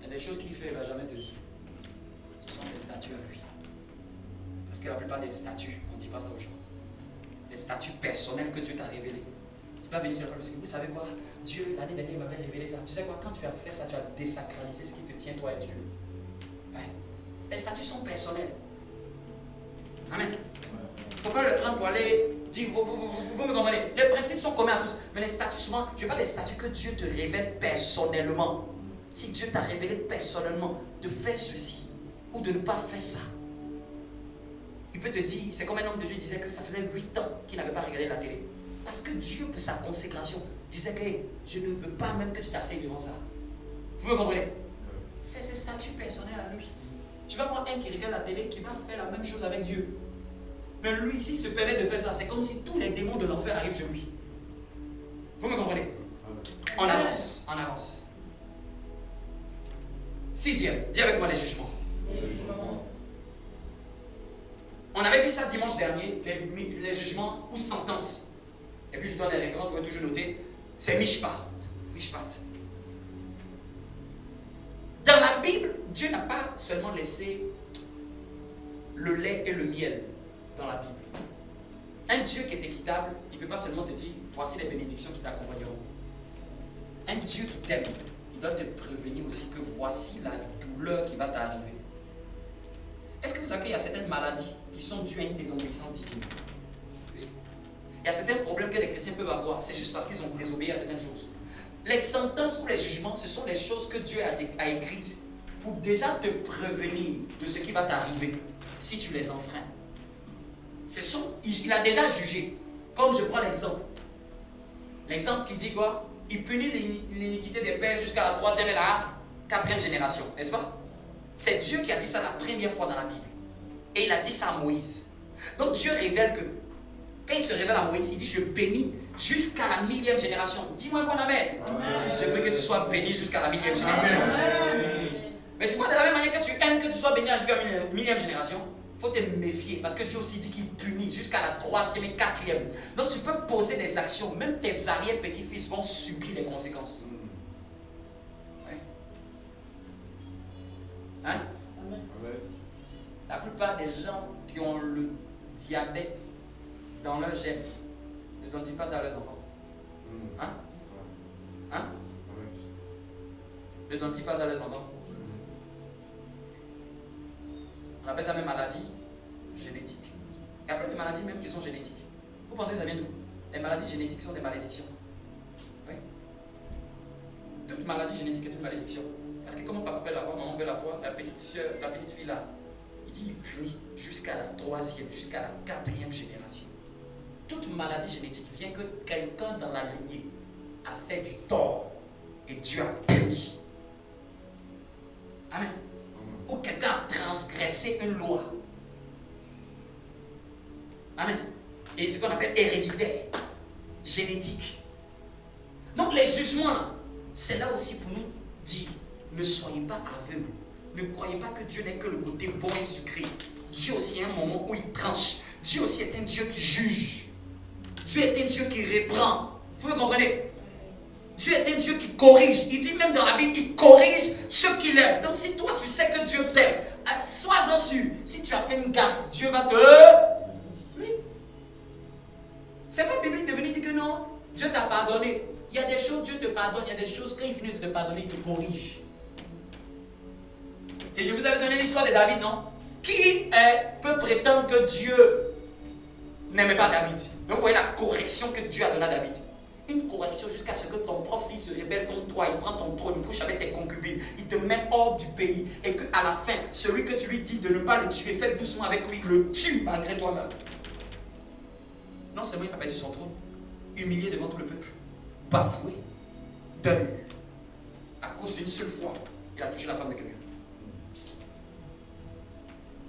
il y a des choses qu'il fait, il ne va jamais te dire. Ce sont ses statuts à lui. Parce que la plupart des statuts, on ne dit pas ça aux gens. Des statuts personnels que Dieu t'a révélés. Tu ne peux pas venir sur la parole parce que vous savez quoi? Dieu, l'année dernière, il m'avait révélé ça. Tu sais quoi? Quand tu as fait ça, tu as désacralisé ce qui te tient, toi et Dieu. Ouais. Les statuts sont personnels. Amen. Il ne faut pas le prendre pour aller dire, vous me comprenez. Les principes sont communs à tous. Mais les statuts, souvent, je parle des statuts que Dieu te révèle personnellement. Si Dieu t'a révélé personnellement de faire ceci ou de ne pas faire ça, il peut te dire, c'est comme un homme de Dieu disait que ça faisait 8 ans qu'il n'avait pas regardé la télé. Parce que Dieu, pour sa consécration, disait que je ne veux pas même que tu t'asseyes devant ça. Vous me comprenez? C'est ses statuts personnels à lui. Tu vas voir un qui regarde la télé qui va faire la même chose avec Dieu. Mais lui, s'il se permet de faire ça, c'est comme si tous les démons de l'enfer arrivent chez lui. Vous me comprenez? On avance, on avance. 6e, dis avec moi les jugements. On avait dit ça dimanche dernier, les jugements ou sentences. Et puis je donne les références, vous pouvez toujours noter. C'est Mishpat. Mishpat. Dans la Bible, Dieu n'a pas seulement laissé le lait et le miel dans la Bible. Un Dieu qui est équitable, il ne peut pas seulement te dire, voici les bénédictions qui t'accompagneront. Un Dieu qui t'aime, il doit te prévenir aussi que voici la douleur qui va t'arriver. Est-ce que vous savez qu'il y a certaines maladies qui sont dues à une désobéissance divine? Il y a certains problèmes que les chrétiens peuvent avoir, c'est juste parce qu'ils ont désobéi à certaines choses. Les sentences ou les jugements, ce sont les choses que Dieu a écrites pour déjà te prévenir de ce qui va t'arriver si tu les enfreins. Il a déjà jugé. Comme je prends l'exemple. L'exemple qui dit quoi? Il punit l'iniquité des pères jusqu'à la 3e et la 4e génération, n'est-ce pas? C'est Dieu qui a dit ça la première fois dans la Bible. Et il a dit ça à Moïse. Donc Dieu révèle que, quand il se révèle à Moïse, il dit, je bénis jusqu'à la 1000e génération. Dis-moi bon amen. Je prie que tu sois béni jusqu'à la 1000e génération. Amen. Mais tu vois, de la même manière que tu aimes que tu sois béni jusqu'à la 1000e génération, il faut te méfier. Parce que Dieu aussi dit qu'il punit jusqu'à la 3e et 4e. Donc tu peux poser des actions. Même tes arrière-petits-fils vont subir les conséquences. Ouais. Hein? Amen. La plupart des gens qui ont le diabète dans leur gène ne donnent-ils pas ça à leurs enfants? Hein? Hein? Ne donnent-ils pas à leurs enfants? On appelle ça même maladie génétique. Il y a plein de maladies même qui sont génétiques. Vous pensez que ça vient d'où? Les maladies génétiques sont des malédictions. Oui. Toute maladie génétique est une malédiction. Parce que comment papa peut la voir, maman veut la voir, la petite soeur, la petite fille là, il dit il punit jusqu'à la 3e, jusqu'à la 4e génération. Toute maladie génétique vient que quelqu'un dans la lignée a fait du tort et Dieu a puni. Amen. Ou quelqu'un a transgressé une loi. Amen. Et c'est ce qu'on appelle héréditaire, génétique. Donc les jugements, c'est là aussi pour nous dire, ne soyez pas aveugles. Ne croyez pas que Dieu n'est que le côté bon et sucré. Dieu aussi a un moment où il tranche. Dieu aussi est un Dieu qui juge. Dieu est un Dieu qui reprend. Vous me comprenez? Dieu est un Dieu qui corrige. Il dit même dans la Bible, il corrige ceux qu'il aime. Donc si toi tu sais que Dieu t'aime, sois-en sûr. Si tu as fait une gaffe, Dieu va te... Oui. C'est pas biblique de venir dire que non, Dieu t'a pardonné. Il y a des choses, Dieu te pardonne. Il y a des choses, quand il finit de te pardonner, il te corrige. Et je vous avais donné l'histoire de David, non? Qui peut prétendre que Dieu n'aimait pas David? Donc vous voyez la correction que Dieu a donnée à David. Une correction jusqu'à ce que ton propre fils se rebelle contre toi, il prend ton trône, il couche avec tes concubines, il te met hors du pays et qu'à la fin, celui que tu lui dis de ne pas le tuer, fais doucement avec lui, le tue malgré toi-même. Non seulement il n'a pas perdu son trône, humilié devant tout le peuple, bafoué, deuil, à cause d'une seule fois, il a touché la femme de quelqu'un.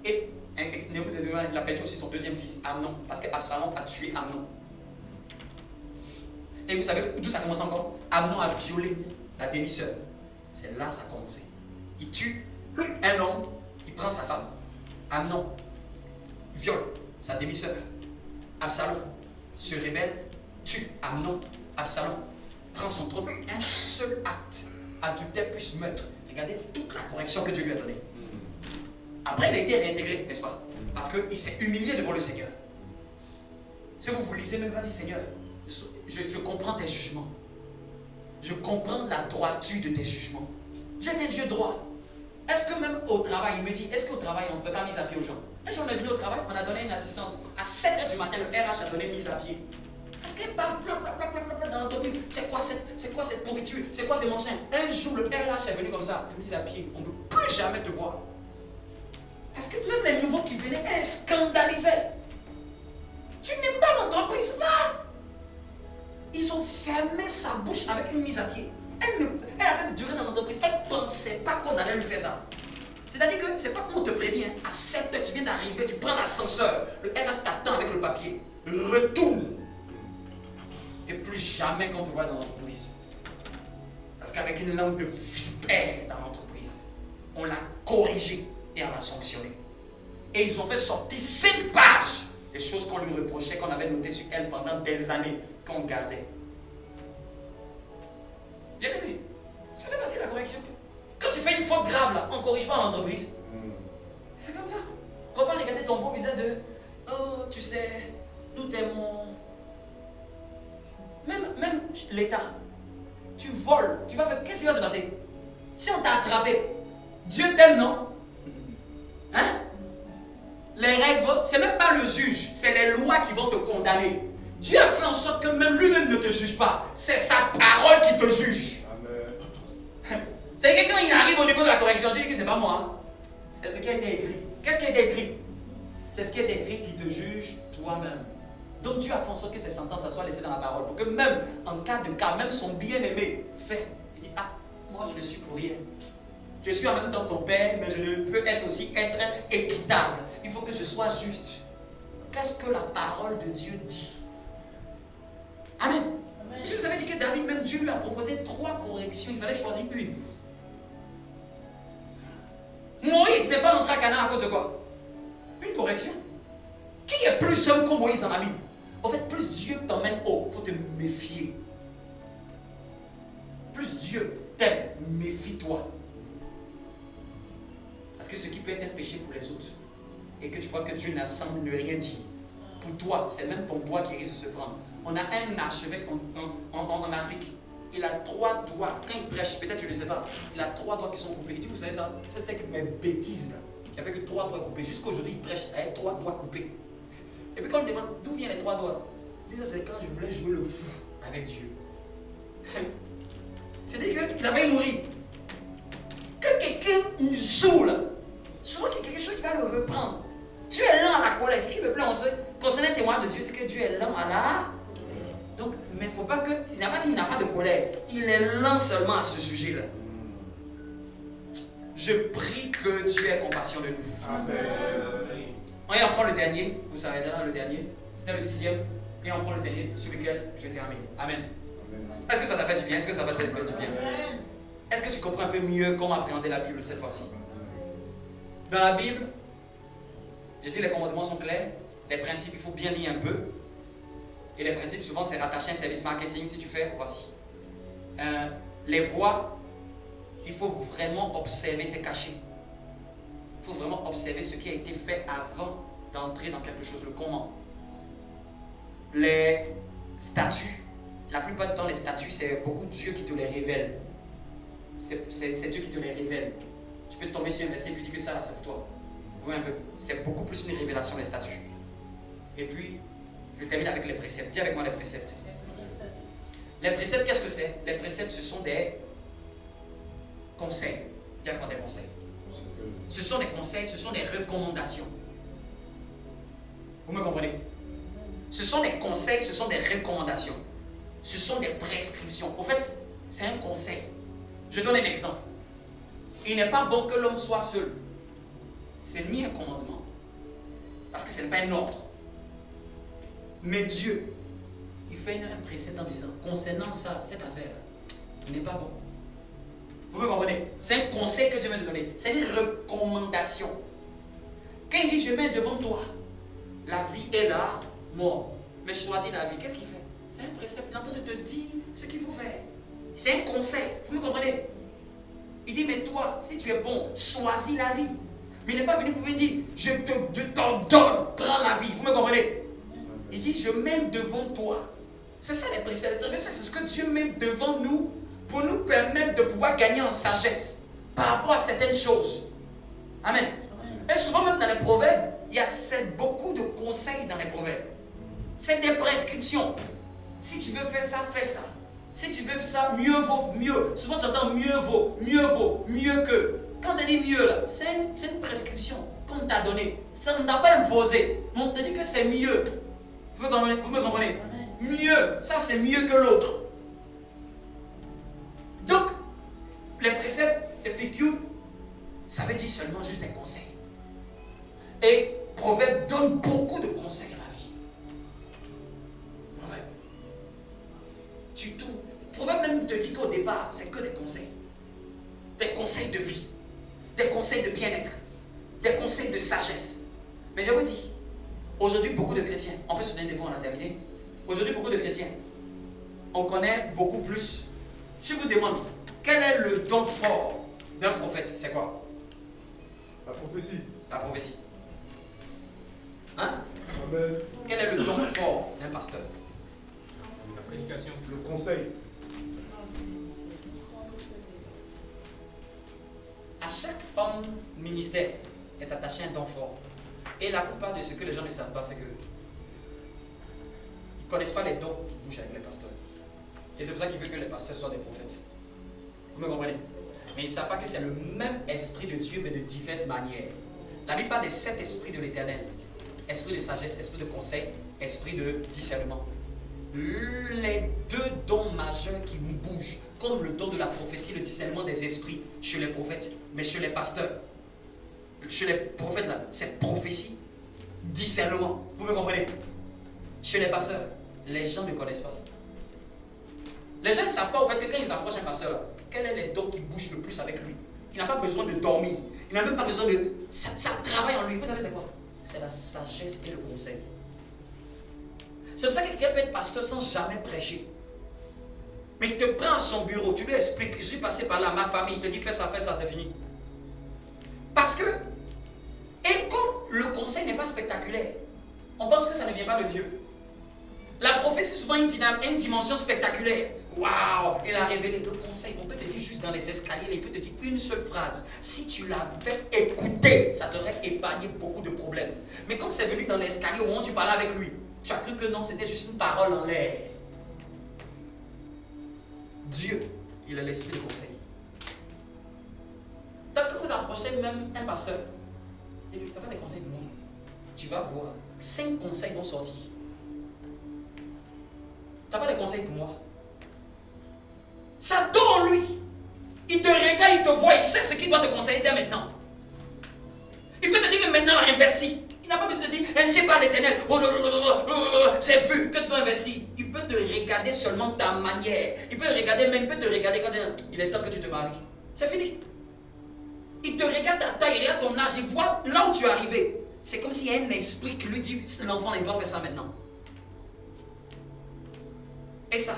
Et il a perdu aussi son deuxième fils, Amnon, parce qu'Absalom a tué Amnon. Et vous savez d'où ça commence encore? Amnon a violé la demi-sœur. C'est là que ça a commencé. Il tue un homme, il prend sa femme. Amnon viole sa demi-sœur. Absalom se rebelle, tue Amnon. Absalom prend son trône. Un seul acte, adultère plus meurtre. Regardez toute la correction que Dieu lui a donnée. Après, il a été réintégré, n'est-ce pas? Parce qu'il s'est humilié devant le Seigneur. Si vous lisez même pas dit Seigneur, je comprends tes jugements. Je comprends la droiture de tes jugements. Dieu est un Dieu droit. Est-ce que même au travail, il me dit, est-ce qu'au travail, on ne fait pas mise à pied aux gens? Un jour, on est venu au travail, on a donné une assistance. À 7h du matin, le RH a donné mise à pied. Parce qu'elle parle dans l'entreprise. C'est quoi cette pourriture? C'est quoi ces machins? Un jour, le RH est venu comme ça, mise à pied. On ne peut plus jamais te voir. Parce que même les nouveaux qui venaient, elles scandalisaient. Tu n'aimes pas l'entreprise, va! Ils ont fermé sa bouche avec une mise à pied. Elle avait duré dans l'entreprise. Elle ne pensait pas qu'on allait lui faire ça. C'est-à-dire que c'est pas qu'on te prévient. À 7h, tu viens d'arriver, tu prends l'ascenseur. Le RH t'attend avec le papier. Retourne. Et plus jamais qu'on te voit dans l'entreprise. Parce qu'avec une langue de vipère dans l'entreprise, on l'a corrigé et on l'a sanctionné. Et ils ont fait sortir 5 pages des choses qu'on lui reprochait, qu'on avait notées sur elle pendant des années, qu'on gardait. Je faute grave là, on ne corrige pas l'entreprise. C'est comme ça. On ne va pas regarder ton beau visage de oh, tu sais, nous t'aimons. Même l'État, tu voles, tu vas faire. Qu'est-ce qui va se passer? Si on t'a attrapé, Dieu t'aime, non? Hein? Les règles, c'est même pas le juge, c'est les lois qui vont te condamner. Dieu a fait en sorte que même lui-même ne te juge pas. C'est sa parole qui te juge. Amen. C'est que quand il arrive au niveau de la correction, Dieu dit que c'est pas moi. C'est ce qui a été écrit. Qu'est-ce qui a été écrit? C'est ce qui a été écrit qui te juge toi-même. Donc Dieu a fait en sorte que ces sentences soient laissées dans la parole. Pour que même en cas de cas, même son bien-aimé fait. Il dit, ah, moi je ne suis pour rien. Je suis en même temps ton père, mais je ne peux être équitable. Il faut que je sois juste. Qu'est-ce que la parole de Dieu dit? Amen. Amen. Je vous avais dit que David, même Dieu lui a proposé 3 corrections. Il fallait choisir une. Moïse n'est pas entré à Canaan à cause de quoi? Une correction. Qui est plus seul que Moïse dans la Bible? En fait, plus Dieu t'emmène haut, il faut te méfier. Plus Dieu t'aime, méfie-toi. Parce que ce qui peut être un péché pour les autres, et que tu vois que Dieu n'a semble ne rien dire, pour toi, c'est même ton doigt qui risque de se prendre. On a un archevêque en Afrique. Il a 3 doigts. Quand il prêche, peut-être tu ne le sais pas, il a 3 doigts qui sont coupés. Il dit, vous savez ça? C'était que mes bêtises là, qui a fait que 3 doigts coupés. Jusqu'à aujourd'hui, il prêche avec 3 doigts coupés. Et puis quand on me demande d'où viennent les 3 doigts, il dit ça c'est quand je voulais jouer le fou avec Dieu. C'est-à-dire qu'il a failli mourir. Quand quelqu'un joue là, souvent il y a quelque chose qui va le reprendre. Dieu est lent à la colère. Ce qui me plaît concernant le témoignage de Dieu, c'est que Dieu est lent à la. Donc, mais il ne faut pas que. Il n'a pas dit qu'il n'a pas de colère. Il est lent seulement à ce sujet-là. Je prie que Dieu ait compassion de nous. Amen. Et on prend le dernier. Vous savez là le dernier. C'était le 6e. Et on prend le dernier sur lequel je termine. Amen. Est-ce que ça t'a fait du bien? Est-ce que ça va te faire du bien? Est-ce que tu comprends un peu mieux comment appréhender la Bible cette fois-ci? Dans la Bible, je dis les commandements sont clairs. Les principes, il faut bien lire un peu. Et les principes, souvent, c'est rattaché à un service marketing. Si tu fais, voici. Les voies, il faut vraiment observer, c'est caché. Il faut vraiment observer ce qui a été fait avant d'entrer dans quelque chose, le comment. Les statuts, la plupart du temps, les statuts, c'est beaucoup Dieu qui te les révèle. C'est Dieu qui te les révèle. Tu peux tomber sur un verset et puis dire que ça, là, c'est pour toi. Vous voyez un peu, c'est beaucoup plus une révélation, les statuts. Et puis, je termine avec les préceptes. Dis avec moi les préceptes. Les préceptes, qu'est-ce que c'est? Les préceptes, ce sont des conseils. Dis avec moi des conseils. Ce sont des conseils, ce sont des recommandations. Vous me comprenez? Ce sont des conseils, ce sont des recommandations. Ce sont des prescriptions. Au fait, c'est un conseil. Je donne un exemple. Il n'est pas bon que l'homme soit seul. C'est ni un commandement. Parce que ce n'est pas un ordre. Mais Dieu, il fait un précédent en disant, concernant ça, cette affaire, il n'est pas bon. Vous me comprenez? C'est un conseil que Dieu vient de donner. C'est une recommandation. Quand il dit, je mets devant toi la vie et la mort, mais choisis la vie, qu'est-ce qu'il fait? C'est un précepte. Il est en train de te dire ce qu'il faut faire. C'est un conseil. Vous me comprenez? Il dit, mais toi, si tu es bon, choisis la vie. Mais il n'est pas venu pour vous dire, je t'en donne, prends la vie. Vous me comprenez? Il dit, je mets devant toi. C'est ça les préceptes. C'est ce que Dieu met devant nous pour nous permettre de pouvoir gagner en sagesse par rapport à certaines choses. Amen. Et souvent même dans les proverbes, il y a beaucoup de conseils dans les proverbes. C'est des prescriptions. Si tu veux faire ça, fais ça. Si tu veux faire ça, mieux vaut mieux. Souvent tu entends mieux vaut, mieux que. Quand tu dis mieux là, c'est une prescription qu'on t'a donnée. Ça ne t'a pas imposé. Mais on te dit que c'est mieux. Vous me comprenez? Mieux, ça c'est mieux que l'autre. Donc, les préceptes, c'est PQ, ça veut dire seulement juste des conseils. Et Proverbe donne beaucoup de conseils à la vie. Proverbe. Tu trouves, Proverbe même te dit qu'au départ, c'est que des conseils. Des conseils de vie, des conseils de bien-être, des conseils de sagesse. Mais je vous dis, aujourd'hui, beaucoup de chrétiens, on peut se donner des mots, on a terminé. Aujourd'hui, beaucoup de chrétiens, on connaît beaucoup plus. Je vous demande, quel est le don fort d'un prophète, c'est quoi? La prophétie. La prophétie. Hein? Amen. Quel est le don fort d'un pasteur? La prédication. Le conseil. À chaque homme ministère est attaché un don fort. Et la plupart de ce que les gens ne savent pas, c'est que ils ne connaissent pas les dons qui bougent avec les pasteurs. Et c'est pour ça qu'il veut que les pasteurs soient des prophètes. Vous me comprenez? Mais ils ne savent pas que c'est le même esprit de Dieu, mais de diverses manières. La Bible parle des 7 esprits de l'Éternel. Esprit de sagesse, esprit de conseil, esprit de discernement. Les 2 dons majeurs qui nous bougent, comme le don de la prophétie, le discernement des esprits chez les prophètes, mais chez les pasteurs. Chez les prophètes, là, c'est prophétie, discernement. Vous me comprenez? Chez les pasteurs, les gens ne connaissent pas. Les gens ne savent pas, au fait, que quand ils approchent un pasteur, là, quel est le don qui bouge le plus avec lui? Il n'a pas besoin de dormir. Il n'a même pas besoin de... Ça travaille en lui. Vous savez c'est quoi? C'est la sagesse et le conseil. C'est pour ça que quelqu'un peut être pasteur sans jamais prêcher. Mais il te prend à son bureau, tu lui expliques, je suis passé par là, ma famille, il te dit fais ça, c'est fini. Parce que, et comme le conseil n'est pas spectaculaire, on pense que ça ne vient pas de Dieu. La prophétie, souvent une dimension spectaculaire. Waouh, il a révélé le conseil. On peut te dire juste dans les escaliers, il peut te dire une seule phrase. Si tu l'avais écouté, ça t'aurait épargné beaucoup de problèmes. Mais comme c'est venu dans l'escalier au moment où tu parlais avec lui, tu as cru que non, c'était juste une parole en l'air. Dieu, il a l'esprit de conseil. Quand vous approchez même un pasteur, et lui, tu n'as pas des conseils pour moi. Tu vas voir, 5 conseils vont sortir. Tu n'as pas de conseils pour moi. Ça dort en lui. Il te regarde, il te voit, il sait ce qu'il doit te conseiller dès maintenant. Il peut te dire que maintenant, investis. Il n'a pas besoin de te dire, ainsi par l'Éternel. Oh, j'ai vu que tu dois investir. Il peut te regarder seulement ta manière. Il peut regarder même, il peut te regarder quand il est temps que tu te maries. C'est fini. Il te regarde ta taille, il regarde ton âge, il voit là où tu es arrivé. C'est comme s'il y a un esprit qui lui dit, l'enfant, il doit faire ça maintenant. Et ça,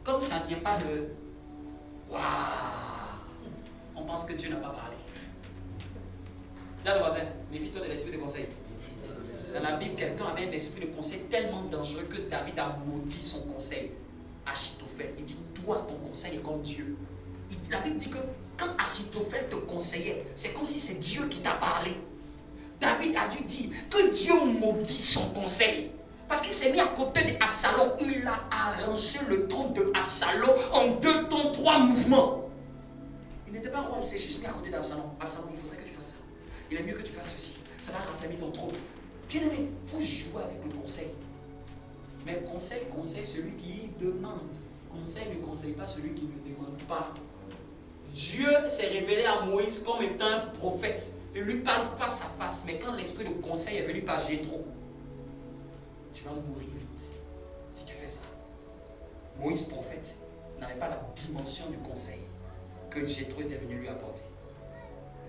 comme ça ne vient pas de waouh, on pense que Dieu n'a pas parlé. Dis à ton voisin, méfie-toi de l'esprit de conseil. Dans la Bible, quelqu'un avait un esprit de conseil tellement dangereux que David a maudit son conseil. Achitophel, il dit, toi, ton conseil est comme Dieu. La Bible dit que quand Achitophel te conseillait, c'est comme si c'est Dieu qui t'a parlé. David a dû dire que Dieu maudit son conseil. Parce qu'il s'est mis à côté d'Absalom. Il a arrangé le trône de Absalom en 2 temps, 3 mouvements. Il n'était pas roi, il s'est juste mis à côté d'Absalom. Absalom, il faudrait que tu fasses ça. Il est mieux que tu fasses ceci. Ça va raffermir ton trône. Bien aimé, il faut jouer avec le conseil. Mais conseil, celui qui demande. Conseil ne conseille pas celui qui ne demande pas. Dieu s'est révélé à Moïse comme étant un prophète. Il lui parle face à face. Mais quand l'esprit de conseil est venu par Jéthro, tu vas mourir vite si tu fais ça. Moïse, prophète, n'avait pas la dimension du conseil que Jéthro était venu lui apporter.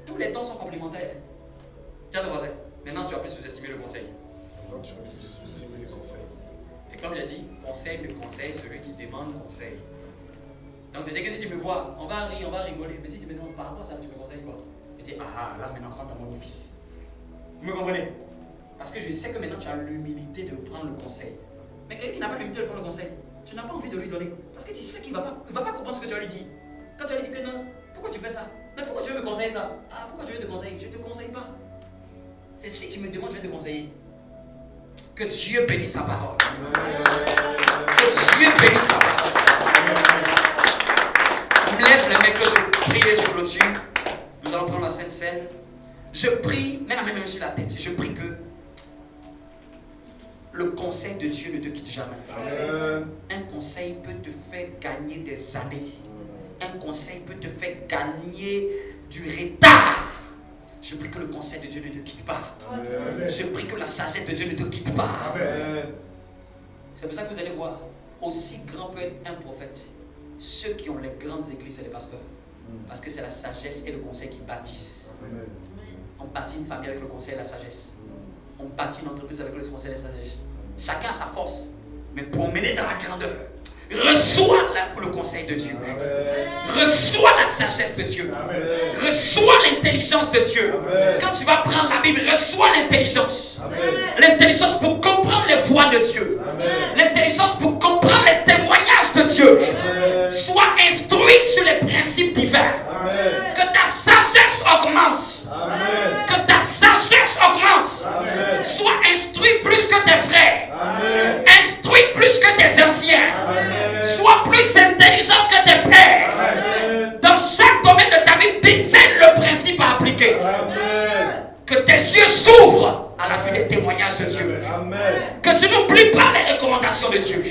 Tous les dons sont complémentaires. Tiens ton voisin, maintenant tu vas plus sous-estimer le conseil. Maintenant tu vas plus sous-estimer les conseils. Et comme j'ai dit, conseil le conseil, celui qui demande conseil. Donc tu dis que si tu me vois, on va rire, on va rigoler. Mais si tu me demandes par rapport à ça, tu me conseilles quoi? Je dis, ah là maintenant rentre dans mon office. Vous me comprenez? Parce que je sais que maintenant tu as l'humilité de prendre le conseil. Mais quelqu'un qui n'a pas l'humilité de prendre le conseil, tu n'as pas envie de lui donner. Parce que tu sais qu'il ne va pas comprendre ce que tu vas lui dire. Quand tu vas lui dire que non, pourquoi tu fais ça? Mais pourquoi tu veux me conseiller ça? Ah, pourquoi tu veux te conseiller? Je ne te conseille pas. C'est si tu me demandes, je vais te conseiller. Que Dieu bénisse sa parole. Que Dieu bénisse sa parole. Je me lève les mains que je prie et je clôture. Nous allons prendre la Sainte Seine. Je prie, mets la main même sur la tête. Je prie que le conseil de Dieu ne te quitte jamais. Un conseil peut te faire gagner des années. Un conseil peut te faire gagner du retard. Je prie que le conseil de Dieu ne te quitte pas. Amen. Je prie que la sagesse de Dieu ne te quitte pas. C'est pour ça que vous allez voir, aussi grand peut être un prophète. Ceux qui ont les grandes églises, c'est les pasteurs. Parce que c'est la sagesse et le conseil qui bâtissent. Amen. On bâtit une famille avec le conseil et la sagesse. On bâtit une entreprise avec le conseil et la sagesse. Chacun a sa force. Mais pour mener dans la grandeur, Reçois le conseil de Dieu. Reçois la sagesse de Dieu. Reçois l'intelligence de Dieu. Quand tu vas prendre la Bible, reçois l'intelligence. L'intelligence pour comprendre les voies de Dieu. L'intelligence pour comprendre les témoignages de Dieu. Sois instruit sur les principes divins. Que ta sagesse augmente. Que ta sagesse augmente. Sois instruit plus que tes frères. Instruit plus que tes anciens. Sois plus intelligent que tes pères. Dans chaque domaine de ta vie, discerne le principe à appliquer. Que tes yeux s'ouvrent à la vue des témoignages de Dieu. Que tu n'oublies pas les recommandations de Dieu.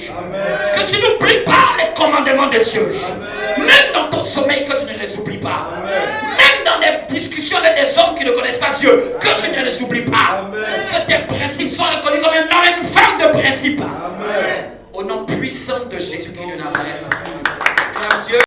Que tu n'oublies pas les commandements de Dieu. Même dans ton sommeil, que tu ne les oublies pas. Même dans des discussions avec des hommes qui ne connaissent pas Dieu, que tu ne les oublies pas. Que tes principes soient reconnus comme un homme et une femme de principe. Au nom puissant de Jésus-Christ de Nazareth. Acclame Dieu.